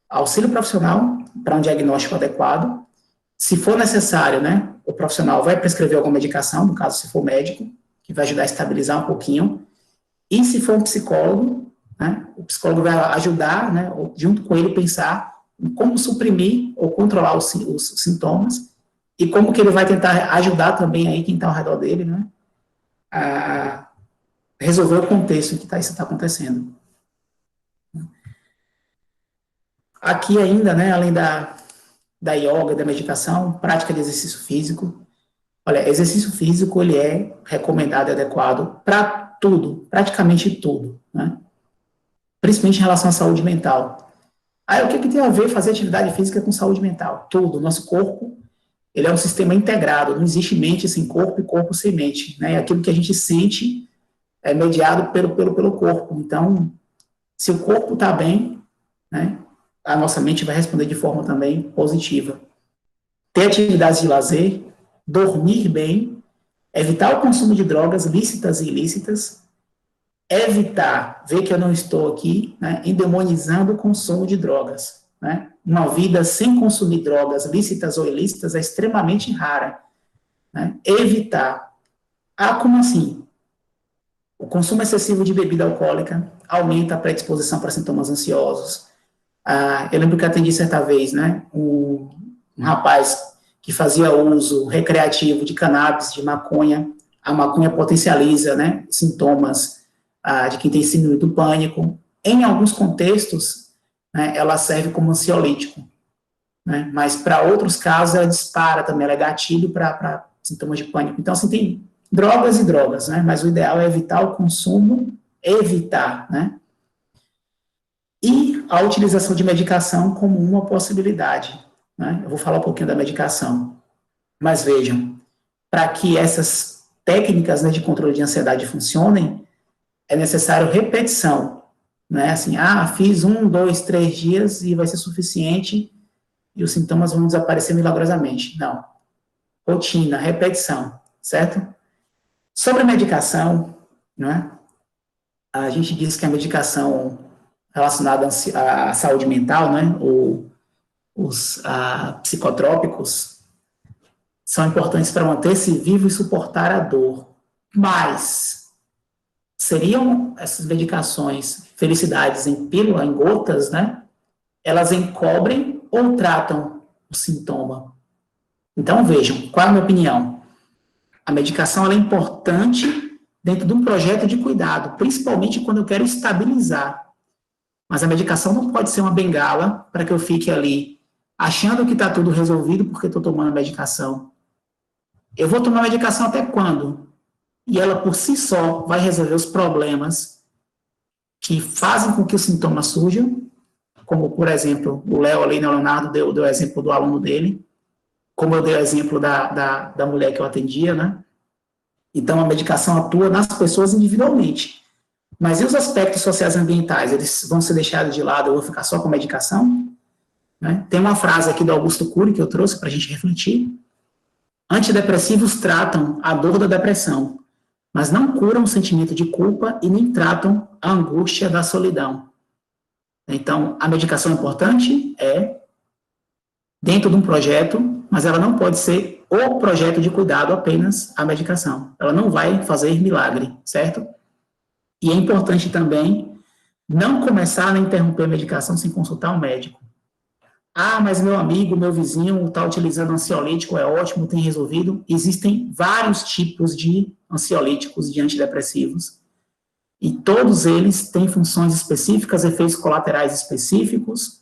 auxílio profissional para um diagnóstico adequado. Se for necessário, né, o profissional vai prescrever alguma medicação, no caso, se for médico, que vai ajudar a estabilizar um pouquinho. E se for um psicólogo, né, o psicólogo vai ajudar, né, junto com ele, pensar em como suprimir ou controlar os sintomas e como que ele vai tentar ajudar também aí quem está ao redor dele, né, a resolver o contexto em que isso está acontecendo. Aqui ainda, né, além da yoga, da meditação, prática de exercício físico. Olha, exercício físico, ele é recomendado e adequado para tudo, praticamente tudo, né? Principalmente em relação à saúde mental. Aí, o que tem a ver fazer atividade física com saúde mental? Tudo. Nosso corpo, ele é um sistema integrado, não existe mente sem corpo e corpo sem mente, né? Aquilo que a gente sente é mediado pelo corpo. Então, se o corpo está bem, né, a nossa mente vai responder de forma também positiva. Ter atividades de lazer, dormir bem, evitar o consumo de drogas lícitas e ilícitas, evitar, ver que eu não estou aqui, né, endemonizando o consumo de drogas, né? Uma vida sem consumir drogas lícitas ou ilícitas é extremamente rara, né? Evitar. Ah, como assim? O consumo excessivo de bebida alcoólica aumenta a predisposição para sintomas ansiosos. Eu lembro que atendi certa vez, né, um rapaz que fazia uso recreativo de cannabis, de maconha. A maconha potencializa, né, sintomas de quem tem síndrome do pânico. Em alguns contextos, né, ela serve como ansiolítico, né, mas para outros casos ela dispara também, ela é gatilho para sintomas de pânico. Então, assim, tem drogas e drogas, né, mas o ideal é evitar o consumo, né, e a utilização de medicação como uma possibilidade, né. Eu vou falar um pouquinho da medicação, mas vejam, para que essas técnicas, né, de controle de ansiedade funcionem, é necessário repetição, né, assim, fiz 1, 2, 3 dias e vai ser suficiente e os sintomas vão desaparecer milagrosamente. Não. Rotina, repetição, certo? Sobre a medicação, né, a gente diz que a medicação relacionada à saúde mental, né, ou os psicotrópicos, são importantes para manter-se vivo e suportar a dor. Mas seriam essas medicações felicidades em pílula, em gotas, né? Elas encobrem ou tratam o sintoma? Então, vejam, qual é a minha opinião? A medicação ela é importante dentro de um projeto de cuidado, principalmente quando eu quero estabilizar. Mas a medicação não pode ser uma bengala para que eu fique ali achando que está tudo resolvido porque estou tomando medicação. Eu vou tomar medicação até quando? E ela, por si só, vai resolver os problemas que fazem com que os sintomas surjam, como, por exemplo, o Léo ali, né, o Leonardo deu exemplo do aluno dele, como eu dei o exemplo da mulher que eu atendia, né? Então, a medicação atua nas pessoas individualmente. Mas e os aspectos sociais e ambientais? Eles vão ser deixados de lado, eu vou ficar só com medicação? Né? Tem uma frase aqui do Augusto Cury que eu trouxe para a gente refletir. Antidepressivos tratam a dor da depressão, mas não curam o sentimento de culpa e nem tratam a angústia da solidão. Então, a medicação é importante? É, dentro de um projeto, mas ela não pode ser o projeto de cuidado apenas a medicação. Ela não vai fazer milagre, certo? E é importante também não começar a interromper a medicação sem consultar um médico. Mas meu amigo, meu vizinho está utilizando ansiolítico, é ótimo, tem resolvido. Existem vários tipos de ansiolíticos, de antidepressivos, e todos eles têm funções específicas, efeitos colaterais específicos.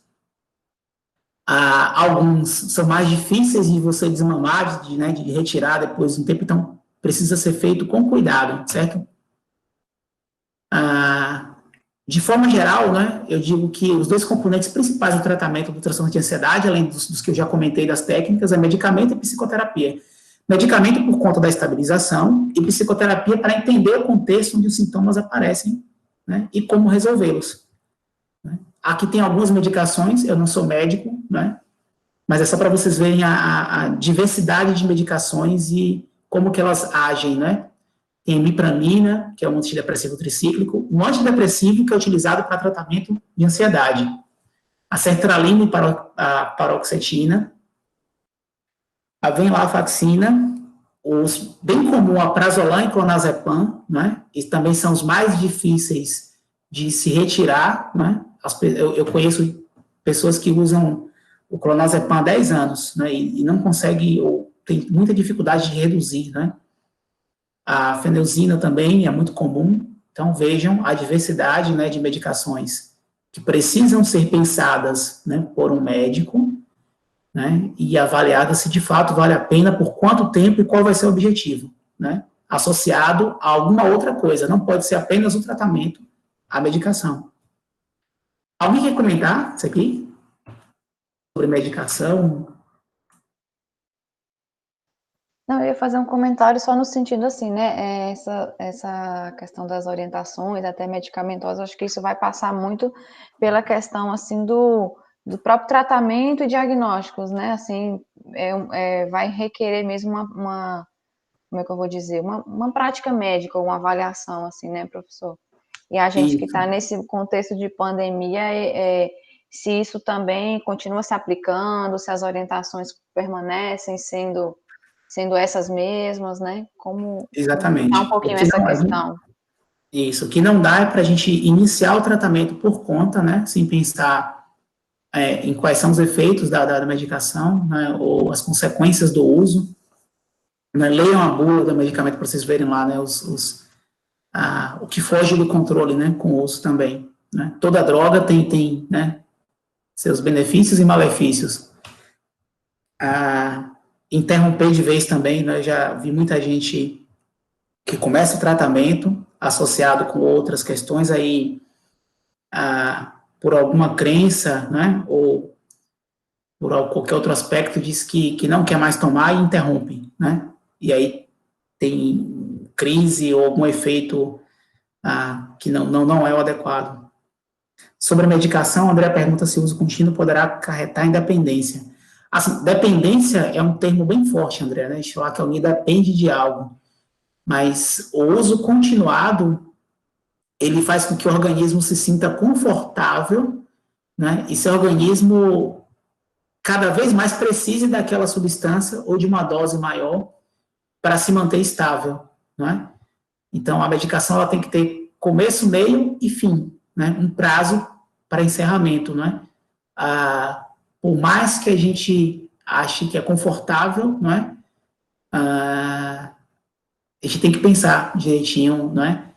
Alguns são mais difíceis de você desmamar, de retirar depois de um tempo, então precisa ser feito com cuidado, certo? De forma geral, né, eu digo que os dois componentes principais do tratamento do transtorno de ansiedade, além dos que eu já comentei das técnicas, é medicamento e psicoterapia. Medicamento por conta da estabilização e psicoterapia para entender o contexto onde os sintomas aparecem, né, e como resolvê-los. Aqui tem algumas medicações, eu não sou médico, né, mas é só para vocês verem a diversidade de medicações e como que elas agem, né. Tem imipramina, que é um antidepressivo tricíclico, um antidepressivo que é utilizado para tratamento de ansiedade. A sertralina e a paroxetina, a venlafaxina, os bem comum a prazolam e clonazepam, né? E também são os mais difíceis de se retirar, né? Eu conheço pessoas que usam o clonazepam há 10 anos, né? E não conseguem, ou tem muita dificuldade de reduzir, né? A fenelzina também é muito comum, então vejam a diversidade, né, de medicações que precisam ser pensadas, né, por um médico, né, e avaliadas se de fato vale a pena, por quanto tempo e qual vai ser o objetivo, né, associado a alguma outra coisa, não pode ser apenas o tratamento, a medicação. Alguém quer comentar isso aqui? Sobre medicação? Não, eu ia fazer um comentário só no sentido assim, né? Essa questão das orientações, até medicamentosas, acho que isso vai passar muito pela questão assim do próprio tratamento e diagnósticos, né? Assim, vai requerer mesmo como é que eu vou dizer, uma prática médica, uma avaliação, assim, né, professor? E a gente que Isso. está nesse contexto de pandemia, se isso também continua se aplicando, se as orientações permanecem sendo essas mesmas, né? Como está um Exatamente. pouquinho essa questão. Isso, o que não dá é para a gente iniciar o tratamento por conta, né, sem pensar em quais são os efeitos da medicação, né, ou as consequências do uso. Né, leiam a bula do medicamento para vocês verem lá, né, o que foge do controle, né, com o uso também. Né. Toda droga tem né, seus benefícios e malefícios. Interromper de vez também, né, já vi muita gente que começa o tratamento associado com outras questões aí, por alguma crença, né, ou por qualquer outro aspecto, diz que não quer mais tomar e interrompe, né, e aí tem crise ou algum efeito que não é o adequado. Sobre a medicação, a André pergunta se o uso contínuo poderá acarretar em dependência. Assim, dependência é um termo bem forte, André, né, a gente fala que alguém depende de algo, mas o uso continuado, ele faz com que o organismo se sinta confortável, né, e seu organismo cada vez mais precise daquela substância ou de uma dose maior para se manter estável, né? Então, a medicação ela tem que ter começo, meio e fim, né? Um prazo para encerramento, né? Por mais que a gente ache que é confortável, né? A gente tem que pensar direitinho, né?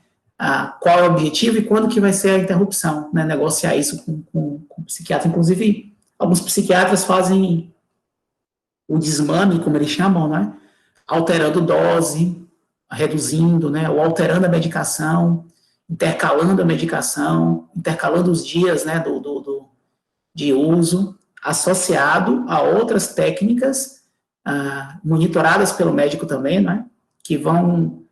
Qual é o objetivo e quando que vai ser a interrupção, né? Negociar isso com o psiquiatra. Inclusive, alguns psiquiatras fazem o desmame, como eles chamam, né? Alterando dose, reduzindo, né? Ou alterando a medicação, intercalando a medicação, intercalando os dias, né? De uso, associado a outras técnicas monitoradas pelo médico também, né? Que vão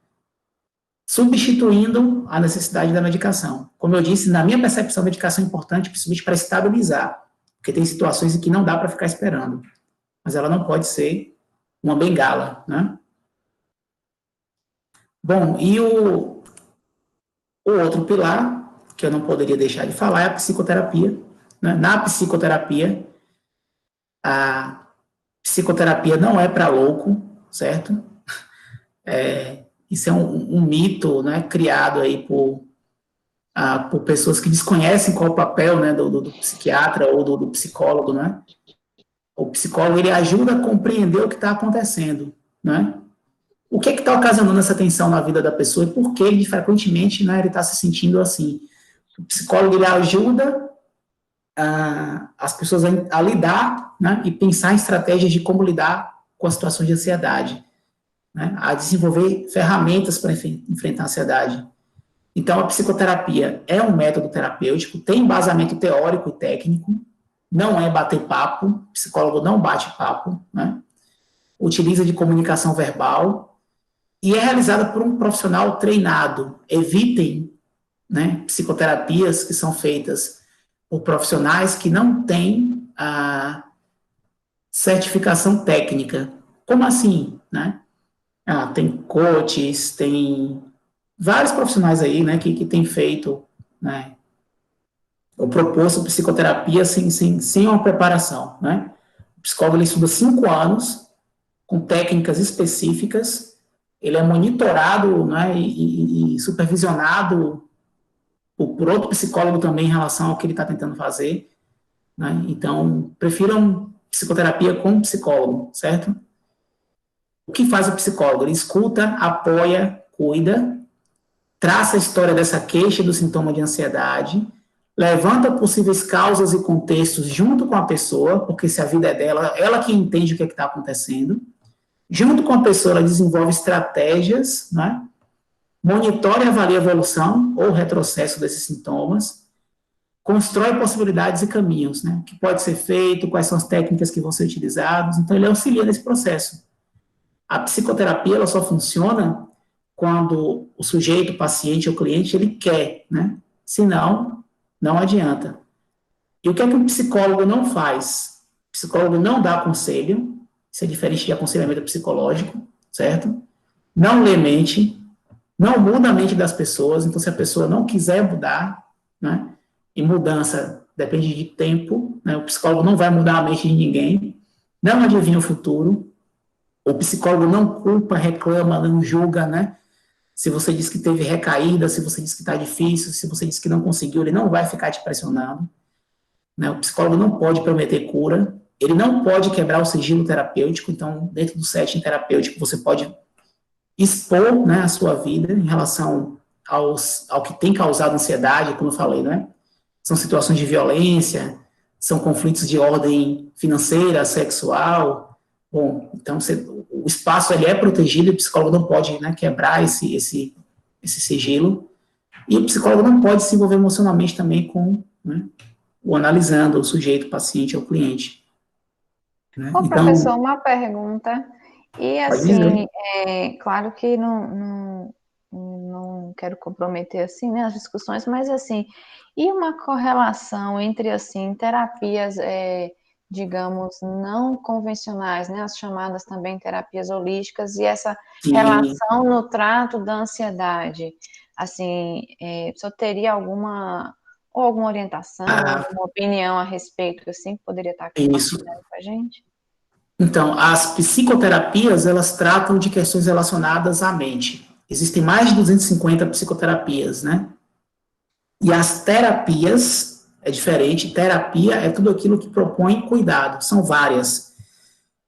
substituindo a necessidade da medicação. Como eu disse, na minha percepção, a medicação é importante, principalmente para estabilizar, porque tem situações em que não dá para ficar esperando, mas ela não pode ser uma bengala, né? Bom, e o outro pilar, que eu não poderia deixar de falar, é a psicoterapia. Né? Na psicoterapia, a psicoterapia não é para louco, certo? Isso é um mito, né, criado aí por pessoas que desconhecem qual é o papel, né, do psiquiatra ou do psicólogo, né? O psicólogo, ele ajuda a compreender o que está acontecendo, né? O que é que está ocasionando essa tensão na vida da pessoa e por que ele, frequentemente, né, ele está se sentindo assim. O psicólogo, ele ajuda as pessoas a lidar, né, e pensar em estratégias de como lidar com as situações de ansiedade, né, a desenvolver ferramentas para enfrentar a ansiedade. Então, a psicoterapia é um método terapêutico, tem embasamento teórico e técnico, não é bater papo, o psicólogo não bate papo, né, utiliza de comunicação verbal e é realizada por um profissional treinado. Evitem, né, psicoterapias que são feitas por profissionais que não têm a certificação técnica. Como assim, né? Tem coaches, tem vários profissionais aí, né, que têm feito, né, ou proposto psicoterapia sem uma preparação, né? O psicólogo, ele estuda 5 anos, com técnicas específicas, ele é monitorado, né, e supervisionado por outro psicólogo também em relação ao que ele está tentando fazer, né? Então, prefiram psicoterapia com psicólogo, certo? O que faz o psicólogo? Ele escuta, apoia, cuida, traça a história dessa queixa do sintoma de ansiedade, levanta possíveis causas e contextos junto com a pessoa, porque se a vida é dela, ela que entende o que está acontecendo. Junto com a pessoa, ela desenvolve estratégias, né? Monitora e avalia a evolução ou retrocesso desses sintomas, constrói possibilidades e caminhos, né? O que pode ser feito, quais são as técnicas que vão ser utilizadas. Então, ele auxilia nesse processo. A psicoterapia, ela só funciona quando o sujeito, o paciente ou cliente, ele quer, né? Senão, não adianta. E o que é que o psicólogo não faz? O psicólogo não dá conselho, isso é diferente de aconselhamento psicológico, certo? Não lê mente, não muda a mente das pessoas, então se a pessoa não quiser mudar, né? E mudança depende de tempo, né? O psicólogo não vai mudar a mente de ninguém, não adivinha o futuro, o psicólogo não culpa, reclama, não julga, né? Se você diz que teve recaída, se você diz que está difícil, se você diz que não conseguiu, ele não vai ficar te pressionando. Né? O psicólogo não pode prometer cura, ele não pode quebrar o sigilo terapêutico, então, dentro do setting terapêutico, você pode expor, né, a sua vida em relação ao que tem causado ansiedade, como eu falei, né? São situações de violência, são conflitos de ordem financeira, sexual. Bom, então o espaço ele é protegido e o psicólogo não pode, né, quebrar esse sigilo. E o psicólogo não pode se envolver emocionalmente também com, né, o analisando o sujeito, o paciente ou o cliente. Né? Ô, professor, Então, uma pergunta. E pode dizer. assim, claro que não quero comprometer assim, né, as discussões, mas assim, e uma correlação entre assim terapias, digamos, não convencionais, né, as chamadas também terapias holísticas e essa Sim. relação no trato da ansiedade, assim, o senhor teria alguma orientação, Ah, alguma opinião a respeito, assim, que poderia estar isso. compartilhando com a gente? Então, as psicoterapias, elas tratam de questões relacionadas à mente. Existem mais de 250 psicoterapias, né? E as terapias, é diferente, terapia é tudo aquilo que propõe cuidado, são várias.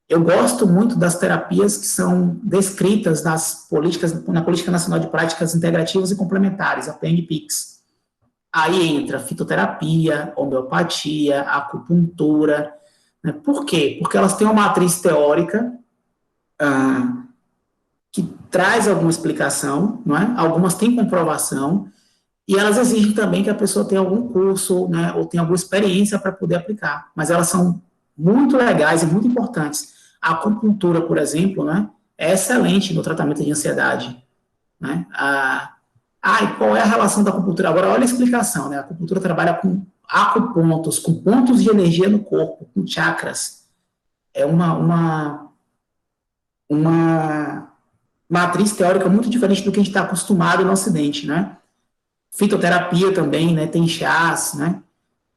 Eu gosto muito das terapias que são descritas na Política Nacional de Práticas Integrativas e Complementares, a PNPICS. Aí entra fitoterapia, homeopatia, acupuntura. Né? Por quê? Porque elas têm uma matriz teórica, ah, que traz alguma explicação, não é? Algumas têm comprovação, e elas exigem também que a pessoa tenha algum curso, né, ou tenha alguma experiência para poder aplicar. Mas elas são muito legais e muito importantes. A acupuntura, por exemplo, né, é excelente no tratamento de ansiedade. Né? E qual é a relação da acupuntura? Agora, olha a explicação. Né? A acupuntura trabalha com acupontos, com pontos de energia no corpo, com chakras. É uma matriz teórica muito diferente do que a gente está acostumado no Ocidente, né? Fitoterapia também, né? Tem chás, né?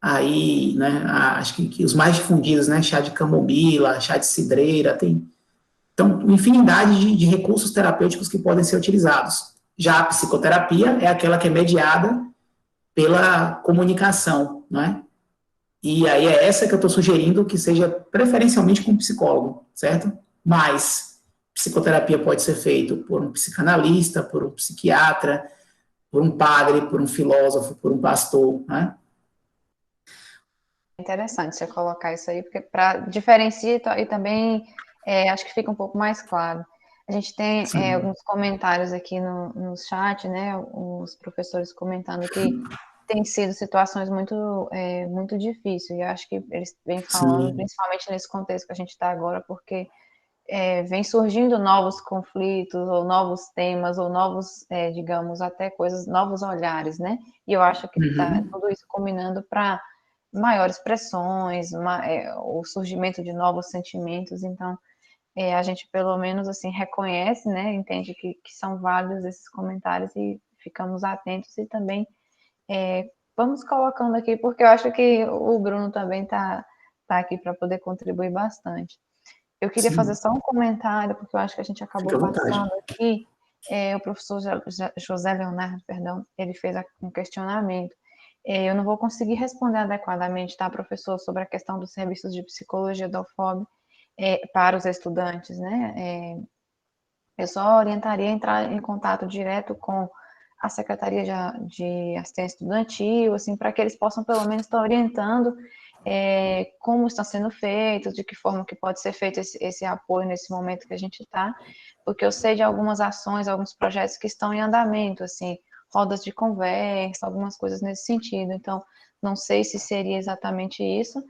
Aí, né? Acho que os mais difundidos, né? Chá de camomila, chá de cidreira, tem. Então, infinidade de recursos terapêuticos que podem ser utilizados. Já a psicoterapia é aquela que é mediada pela comunicação, né? E aí é essa que eu estou sugerindo que seja preferencialmente com um psicólogo, certo? Mas psicoterapia pode ser feito por um psicanalista, por um psiquiatra, por um padre, por um filósofo, por um pastor, né? Interessante você colocar isso aí, porque para diferenciar e também acho que fica um pouco mais claro. A gente tem Sim, alguns comentários aqui no chat, né? Os professores comentando que tem sido situações muito difíceis, e eu acho que eles vêm falando, sim, principalmente nesse contexto que a gente está agora, porque vem surgindo novos conflitos, ou novos temas, ou novos, digamos, até coisas, novos olhares, né? E eu acho que está uhum, tudo isso combinando para maiores pressões, o surgimento de novos sentimentos. Então, a gente pelo menos assim reconhece, né? Entende que são válidos esses comentários e ficamos atentos e também vamos colocando aqui, porque eu acho que o Bruno também tá aqui para poder contribuir bastante. Eu queria fazer sim, só um comentário, porque eu acho que a gente acabou fica à vontade. passando aqui. O professor José Leonardo, perdão, ele fez um questionamento. Eu não vou conseguir responder adequadamente, tá, professor, sobre a questão dos serviços de psicologia da UFOB para os estudantes, né? Eu só orientaria a entrar em contato direto com a Secretaria de Assistência Estudantil, assim, para que eles possam pelo menos estar orientando como estão sendo feitos, de que forma que pode ser feito esse apoio nesse momento que a gente está, porque eu sei de algumas ações, alguns projetos que estão em andamento, assim, rodas de conversa, algumas coisas nesse sentido. Então, não sei se seria exatamente isso,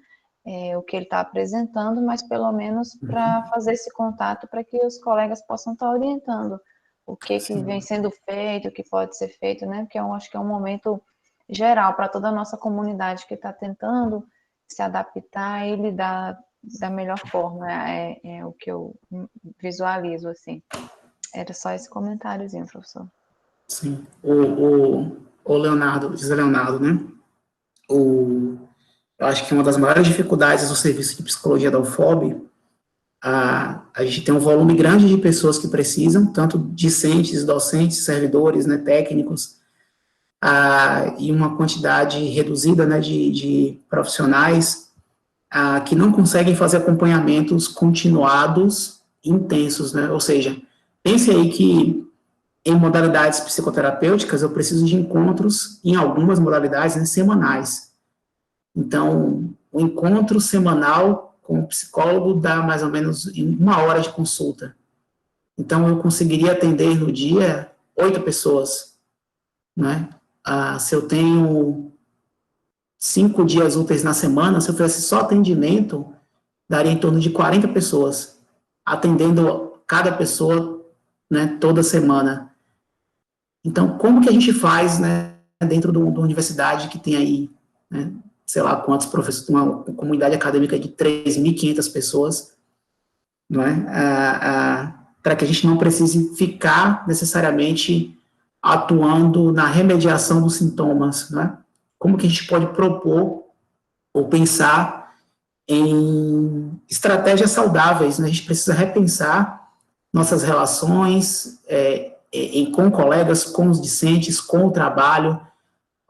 o que ele está apresentando, mas pelo menos para fazer esse contato para que os colegas possam estar orientando o que vem sendo feito, o que pode ser feito, né? Porque eu acho que é um momento geral para toda a nossa comunidade que está tentando se adaptar e lidar da melhor forma, é o que eu visualizo, assim. Era só esse comentáriozinho, professor. Sim. O Leonardo, José Leonardo, né? Eu acho que uma das maiores dificuldades do serviço de psicologia da UFOB, a gente tem um volume grande de pessoas que precisam, tanto discentes, docentes, servidores, né, técnicos, e uma quantidade reduzida, né, de profissionais que não conseguem fazer acompanhamentos continuados, intensos, né? Ou seja, pense aí que em modalidades psicoterapêuticas eu preciso de encontros, em algumas modalidades, né, semanais. Então, o encontro semanal com o psicólogo dá mais ou menos 1 hora de consulta. Então, eu conseguiria atender no dia 8 pessoas, né? Se eu tenho 5 dias úteis na semana, se eu fizesse só atendimento, daria em torno de 40 pessoas, atendendo cada pessoa, né, toda semana. Então, como que a gente faz, né, dentro de uma universidade que tem aí, né, sei lá quantos professores, uma comunidade acadêmica de 3.500 pessoas, não é? Para que a gente não precise ficar necessariamente atuando na remediação dos sintomas, né? Como que a gente pode propor ou pensar em estratégias saudáveis, né? A gente precisa repensar nossas relações com colegas, com os discentes, com o trabalho,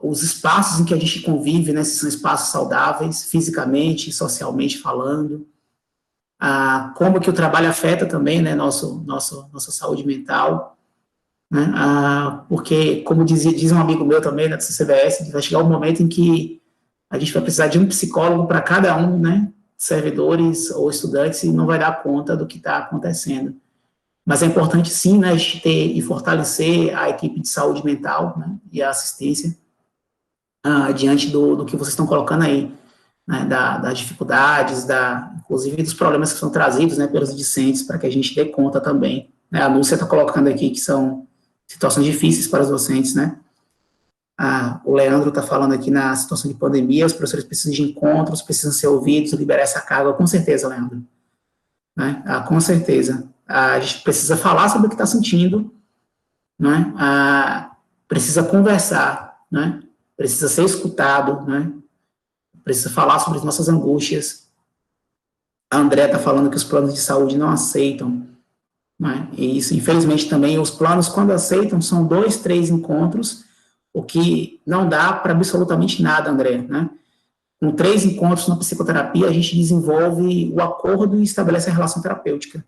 os espaços em que a gente convive, né, se são espaços saudáveis, fisicamente, socialmente falando, como que o trabalho afeta também, né, nossa saúde mental, né, porque, como diz um amigo meu também, né, do CCBS, vai chegar um momento em que a gente vai precisar de um psicólogo para cada um, né, servidores ou estudantes, e não vai dar conta do que está acontecendo. Mas é importante, sim, né, a gente ter e fortalecer a equipe de saúde mental, né, e a assistência, diante do que vocês estão colocando aí, né, das dificuldades, inclusive dos problemas que são trazidos, né, pelos discentes, para que a gente dê conta também. Né, a Lúcia está colocando aqui que são situações difíceis para os docentes, né? O Leandro está falando aqui na situação de pandemia, os professores precisam de encontros, precisam ser ouvidos, liberar essa carga, com certeza, Leandro. Né? Com certeza. A gente precisa falar sobre o que está sentindo, né? Precisa conversar, né? Precisa ser escutado, né? Precisa falar sobre as nossas angústias. A André está falando que os planos de saúde não aceitam, né? E isso, infelizmente, também, os planos, quando aceitam, são 2, 3 encontros, o que não dá para absolutamente nada, André, né? Com 3 encontros na psicoterapia, a gente desenvolve o acordo e estabelece a relação terapêutica,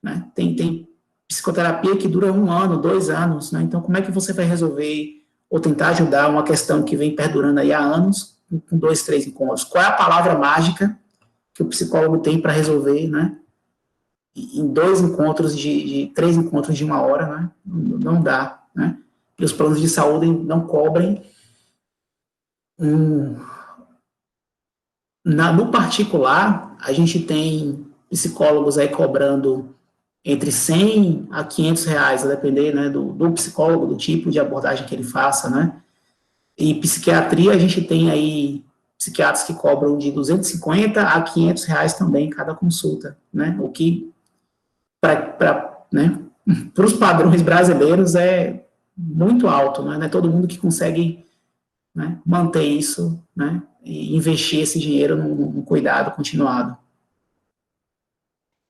né? Tem psicoterapia que dura 1 ano, 2 anos, né? Então, como é que você vai resolver ou tentar ajudar uma questão que vem perdurando aí há anos com 2, 3 encontros? Qual é a palavra mágica que o psicólogo tem para resolver, né? Em 2 encontros, 3 encontros de 1 hora, né? Não dá, né? E os planos de saúde não cobrem. No particular, a gente tem psicólogos aí cobrando entre 100 a 500 reais, a depender, né, do psicólogo, do tipo de abordagem que ele faça, né? E psiquiatria, a gente tem aí psiquiatras que cobram de 250 a 500 reais também cada consulta, né? O que, né, para os padrões brasileiros, é muito alto, né? Não é todo mundo que consegue, né, manter isso, né, e investir esse dinheiro num cuidado continuado.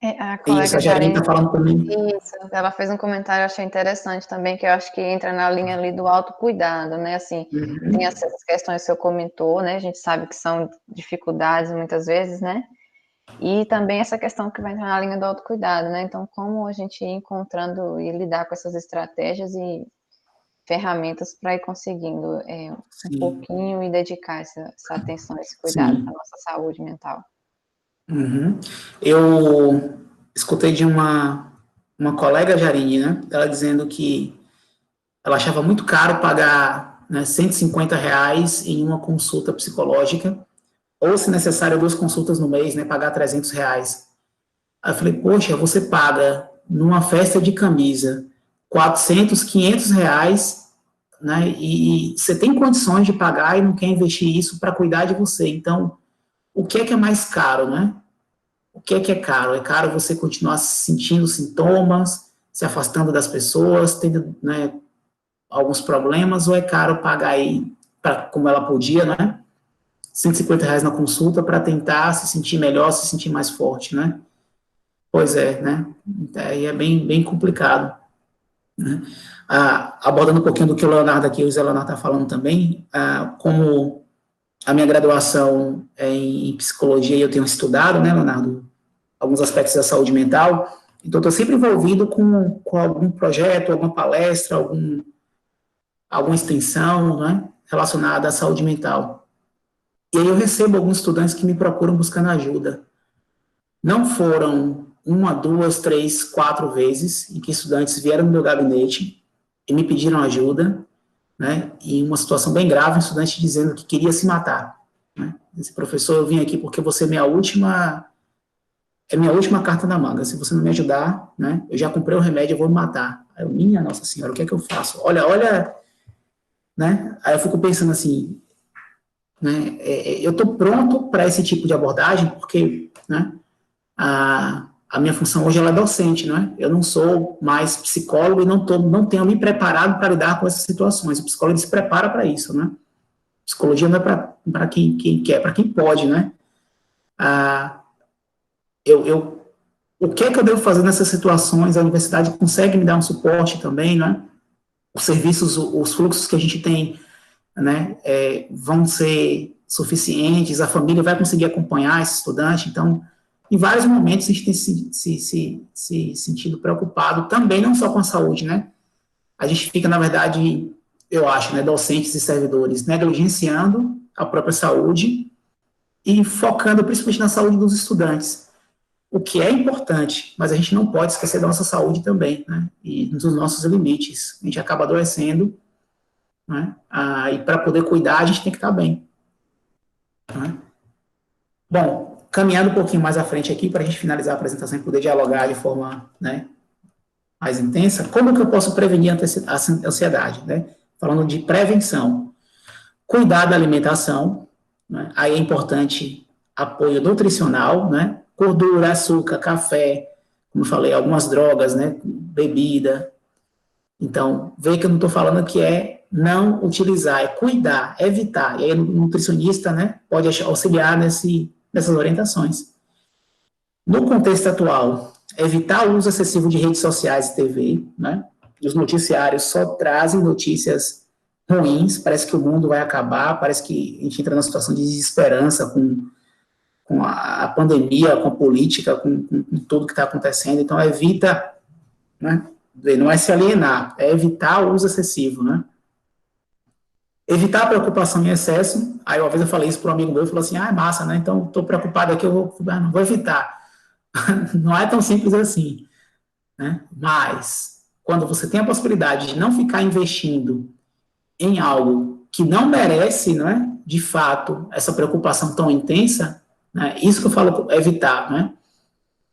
A Isso, a colega Jarine está Jarine, falando comigo. isso, ela fez um comentário, eu achei interessante também, que eu acho que entra na linha ali do autocuidado, né, assim, tem essas questões que você comentou, né, a gente sabe que são dificuldades muitas vezes, né, e também essa questão que vai entrar na linha do autocuidado, né, então como a gente ir encontrando e lidar com essas estratégias e ferramentas para ir conseguindo um Sim. pouquinho e dedicar essa atenção, esse cuidado Sim. para a nossa saúde mental. Uhum. Eu escutei de uma colega, Jarine, né, ela dizendo que ela achava muito caro pagar, né, R$ 150 em uma consulta psicológica, ou, se necessário, 2 consultas no mês, né, pagar R$ 300. Aí eu falei, poxa, você paga numa festa de camisa 400, R$ 500, né, e você tem condições de pagar e não quer investir isso para cuidar de você. Então, o que é mais caro, né? O que é caro? É caro você continuar sentindo sintomas, se afastando das pessoas, tendo, né, alguns problemas, ou é caro pagar aí, como ela podia, né? R$ 150 na consulta para tentar se sentir melhor, se sentir mais forte, né? Pois é, né? Aí é bem complicado, né? Abordando um pouquinho do que o Leonardo aqui, o Zé Leonardo está falando também, como a minha graduação é em psicologia e eu tenho estudado, né, Leonardo, alguns aspectos da saúde mental, então estou sempre envolvido com algum projeto, alguma palestra, alguma extensão, né, relacionada à saúde mental. E aí eu recebo alguns estudantes que me procuram buscando ajuda. Não foram uma, duas, três, 4 vezes em que estudantes vieram no meu gabinete e me pediram ajuda, né, e uma situação bem grave, um estudante dizendo que queria se matar, né. Esse professor, eu vim aqui porque você é minha última carta na manga. Se você não me ajudar, né, eu já comprei o remédio, eu vou me matar. Aí eu, minha Nossa Senhora, o que é que eu faço? Olha, né? Aí eu fico pensando assim, né, eu estou pronto para esse tipo de abordagem, porque, né, a minha função hoje ela é docente, né? Eu não sou mais psicólogo e não tenho me preparado para lidar com essas situações. O psicólogo se prepara para isso, né? Psicologia não é para quem quer, para quem pode, né? Ah, o que é que eu devo fazer nessas situações? A universidade consegue me dar um suporte também, né? Os serviços, os fluxos que a gente tem, né, vão ser suficientes, a família vai conseguir acompanhar esse estudante. Então, em vários momentos a gente tem se sentido preocupado também, não só com a saúde, né? A gente fica, na verdade, eu acho, né, docentes e servidores negligenciando a própria saúde e focando principalmente na saúde dos estudantes, o que é importante, mas a gente não pode esquecer da nossa saúde também, né? E dos nossos limites. A gente acaba adoecendo, né? E para poder cuidar, a gente tem que estar bem, né? Bom, caminhando um pouquinho mais à frente aqui, para a gente finalizar a apresentação e poder dialogar de forma, né, mais intensa, como que eu posso prevenir a ansiedade, né? Falando de prevenção. Cuidar da alimentação, né? Aí é importante apoio nutricional, né? Gordura, açúcar, café, como eu falei, algumas drogas, né? Bebida. Então, veja que eu não estou falando que é não utilizar, é cuidar, é evitar. E aí o nutricionista, né, pode auxiliar nessas orientações. No contexto atual, evitar o uso excessivo de redes sociais e TV, né? Os noticiários só trazem notícias ruins, parece que o mundo vai acabar, parece que a gente entra numa situação de desesperança com a pandemia, com a política, com tudo que está acontecendo. Então, evita, né? Não é se alienar, é evitar o uso excessivo, né? Evitar a preocupação em excesso. Aí, uma vez eu falei isso para um amigo meu, ele falou assim, é massa, né? Então, estou preocupado aqui, não vou evitar. Não é tão simples assim, né? Mas, quando você tem a possibilidade de não ficar investindo em algo que não merece, não é, de fato, essa preocupação tão intensa, né, isso que eu falo evitar, né?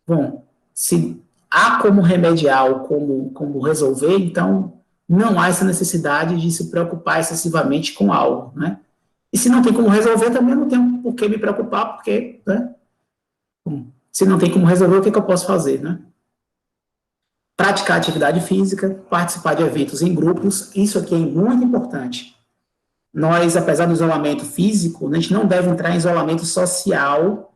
Bom, se há como remediar ou como resolver, então não há essa necessidade de se preocupar excessivamente com algo, né? E se não tem como resolver, também não tem por que me preocupar, porque, né? Bom, se não tem como resolver, o que eu posso fazer, né? Praticar atividade física, participar de eventos em grupos, isso aqui é muito importante. Nós, apesar do isolamento físico, a gente não deve entrar em isolamento social,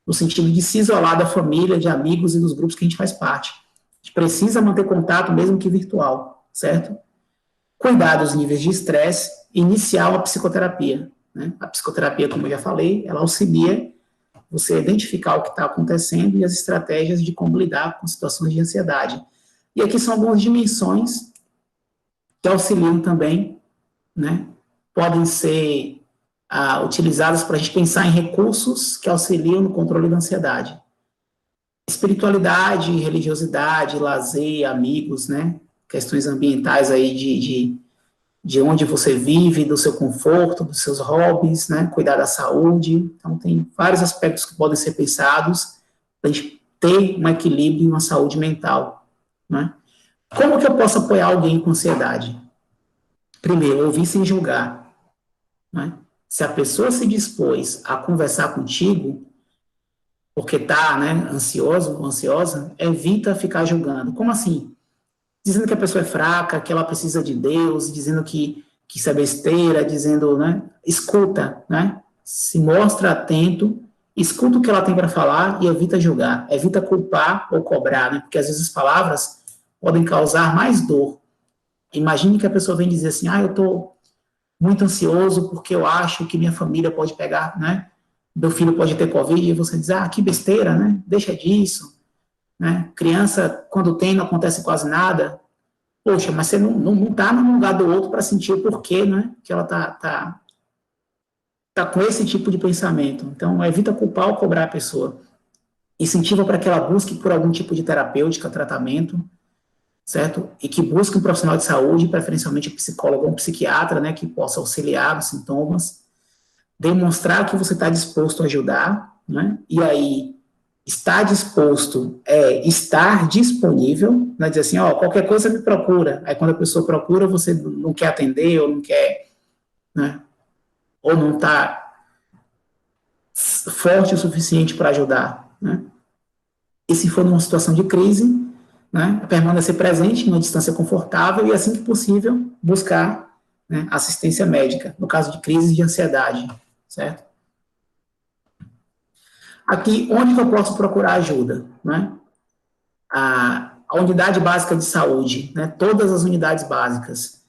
no sentido de se isolar da família, de amigos e dos grupos que a gente faz parte. A gente precisa manter contato, mesmo que virtual, certo? Cuidar dos níveis de estresse, iniciar uma psicoterapia, né? A psicoterapia, como eu já falei, ela auxilia você a identificar o que está acontecendo e as estratégias de como lidar com situações de ansiedade. E aqui são algumas dimensões que auxiliam também, né? Podem ser utilizadas para a gente pensar em recursos que auxiliam no controle da ansiedade. Espiritualidade, religiosidade, lazer, amigos, né? Questões ambientais aí de onde você vive, do seu conforto, dos seus hobbies, né? Cuidar da saúde. Então, tem vários aspectos que podem ser pensados para a gente ter um equilíbrio e uma saúde mental, né? Como que eu posso apoiar alguém com ansiedade? Primeiro, ouvir sem julgar, né? Se a pessoa se dispôs a conversar contigo, porque está, né, ansioso ou ansiosa, evita ficar julgando. Como assim? Dizendo que a pessoa é fraca, que ela precisa de Deus, dizendo que isso é besteira, dizendo, né? Escuta, né? Se mostra atento, escuta o que ela tem para falar e evita julgar, evita culpar ou cobrar, né? Porque às vezes as palavras podem causar mais dor. Imagine que a pessoa vem dizer assim, eu estou muito ansioso porque eu acho que minha família pode pegar, né? Meu filho pode ter Covid, e você diz, que besteira, né? Deixa disso, né? Criança, quando tem, não acontece quase nada. Poxa, mas você não tá no lugar do outro para sentir o porquê, né? Que ela tá com esse tipo de pensamento. Então, evita culpar ou cobrar a pessoa. Incentiva para que ela busque por algum tipo de terapêutica, tratamento, certo? E que busque um profissional de saúde, preferencialmente um psicólogo ou um psiquiatra, né? Que possa auxiliar nos sintomas. Demonstrar que você está disposto a ajudar, né? E aí, estar disposto é estar disponível, né? Dizer assim, qualquer coisa me procura. Aí, quando a pessoa procura, você não quer atender, ou não quer, né? Ou não está forte o suficiente para ajudar, né? E se for numa situação de crise, né? Permanecer presente, numa distância confortável e, assim que possível, buscar, né, assistência médica, no caso de crise de ansiedade, certo? Aqui, onde que eu posso procurar ajuda, né? A unidade básica de saúde, né? Todas as unidades básicas,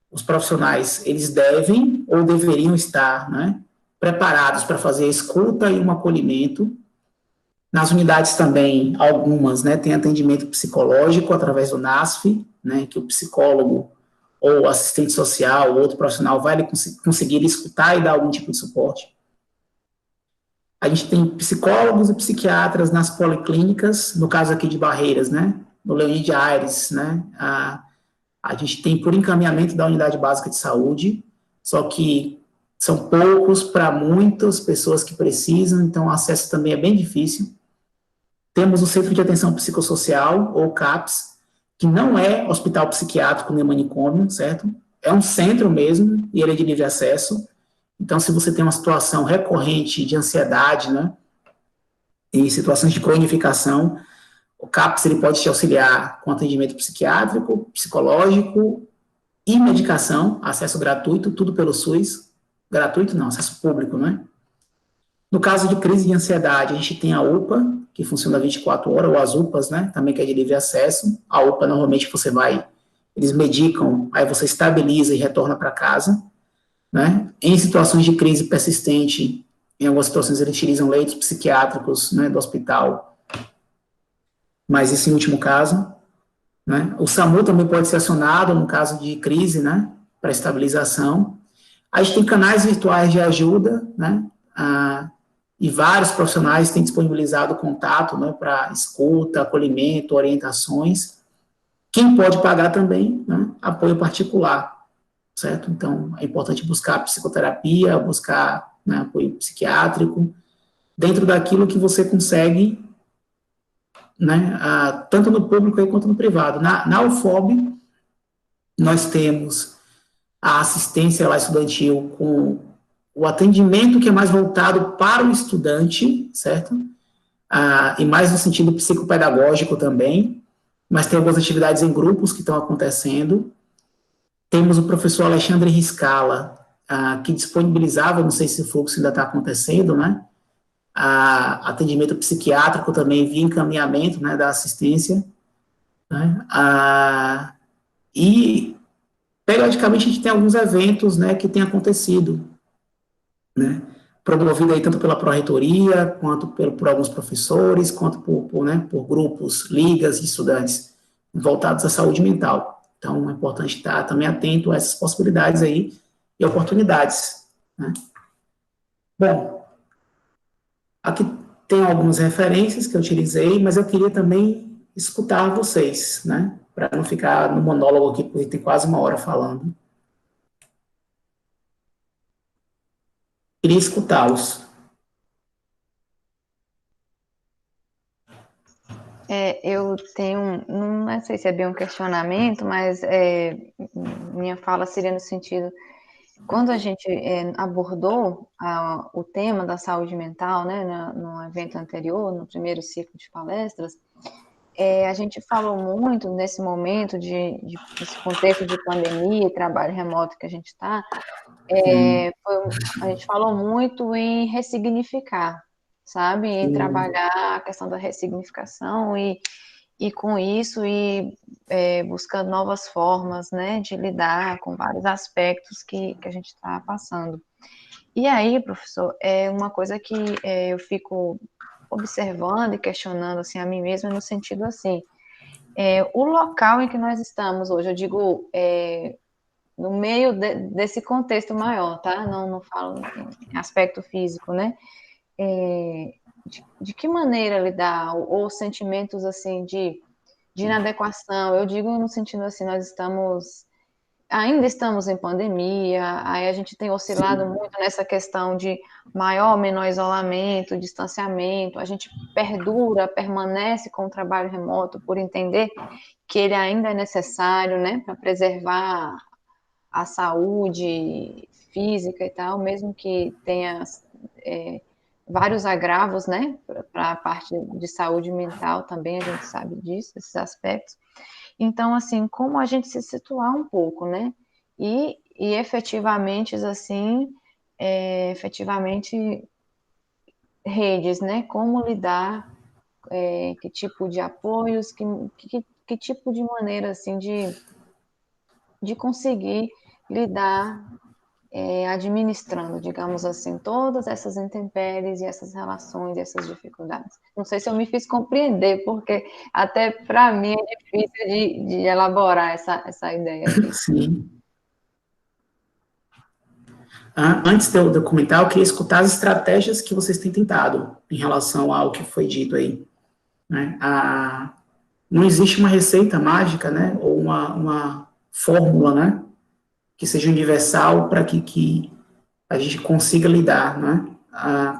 os profissionais, eles devem ou deveriam estar, né, preparados para fazer a escuta e um acolhimento. Nas unidades também, algumas, né, tem atendimento psicológico através do NASF, né, que o psicólogo ou assistente social ou outro profissional vai conseguir escutar e dar algum tipo de suporte. A gente tem psicólogos e psiquiatras nas policlínicas, no caso aqui de Barreiras, né? No Leonide Aires, né? A gente tem por encaminhamento da unidade básica de saúde, só que são poucos para muitas pessoas que precisam, então o acesso também é bem difícil. Temos o Centro de Atenção Psicossocial, ou CAPS, que não é hospital psiquiátrico nem manicômio, certo? É um centro mesmo, e ele é de livre acesso. Então, se você tem uma situação recorrente de ansiedade, né, em situações de cronificação, o CAPS ele pode te auxiliar com atendimento psiquiátrico, psicológico e medicação, acesso gratuito, tudo pelo SUS. Gratuito não, acesso público, né? No caso de crise de ansiedade, a gente tem a UPA, que funciona 24 horas, ou as UPAs, né, também que é de livre acesso. A UPA, normalmente, eles medicam, aí você estabiliza e retorna para casa. Né? Em situações de crise persistente, em algumas situações eles utilizam leitos psiquiátricos, né, do hospital, mas isso em último caso. Né? O SAMU também pode ser acionado no caso de crise, né, para estabilização. A gente tem canais virtuais de ajuda, né, e vários profissionais têm disponibilizado contato, né, para escuta, acolhimento, orientações. Quem pode pagar também, né, apoio particular. Certo? Então, é importante buscar psicoterapia, buscar, né, apoio psiquiátrico, dentro daquilo que você consegue, né, tanto no público quanto no privado. Na UFOB, nós temos a assistência lá estudantil com o atendimento que é mais voltado para o estudante, certo? E mais no sentido psicopedagógico também, mas tem algumas atividades em grupos que estão acontecendo. Temos o professor Alexandre Riscala, que disponibilizava, não sei se o fluxo ainda está acontecendo, né? Atendimento psiquiátrico também via encaminhamento, né, da assistência. Né? E, periodicamente, a gente tem alguns eventos, né, que têm acontecido, né? Promovido aí tanto pela pró-reitoria, quanto por alguns professores, quanto por grupos, ligas de estudantes voltados à saúde mental. Então, é importante estar também atento a essas possibilidades aí e oportunidades, né? Bom, aqui tem algumas referências que eu utilizei, mas eu queria também escutar vocês, né? Para não ficar no monólogo aqui, porque tem quase uma hora falando. Queria escutá-los. Eu tenho, não sei se é bem um questionamento, mas minha fala seria no sentido, quando a gente abordou o tema da saúde mental, né, no evento anterior, no primeiro ciclo de palestras, a gente falou muito nesse momento desse contexto de pandemia e trabalho remoto que a gente está, a gente falou muito em ressignificar, sabe? Em trabalhar a questão da ressignificação e com isso buscando novas formas, né, de lidar com vários aspectos que a gente está passando. E aí, professor, é uma coisa que eu fico observando e questionando assim a mim mesma no sentido assim, o local em que nós estamos hoje, eu digo no meio desse contexto maior, tá? Não falo em aspecto físico, né? De que maneira lidar, ou sentimentos assim de inadequação, eu digo no sentido assim, ainda estamos em pandemia, aí a gente tem oscilado muito nessa questão de maior ou menor isolamento, distanciamento, a gente permanece com o trabalho remoto por entender que ele ainda é necessário, né, para preservar a saúde física e tal, mesmo que tenha vários agravos, né, para a parte de saúde mental também, a gente sabe disso, esses aspectos. Então, assim, como a gente se situar um pouco, né, e efetivamente, assim, efetivamente redes, né, como lidar, que tipo de apoios, que tipo de maneira, assim, de conseguir lidar administrando, digamos assim, todas essas intempéries e essas relações e essas dificuldades. Não sei se eu me fiz compreender, porque até para mim é difícil de elaborar essa ideia aqui. Sim. Antes de eu comentar, eu queria escutar as estratégias que vocês têm tentado em relação ao que foi dito aí, né? Não existe uma receita mágica, né, ou uma fórmula, né, que seja universal para que a gente consiga lidar, né?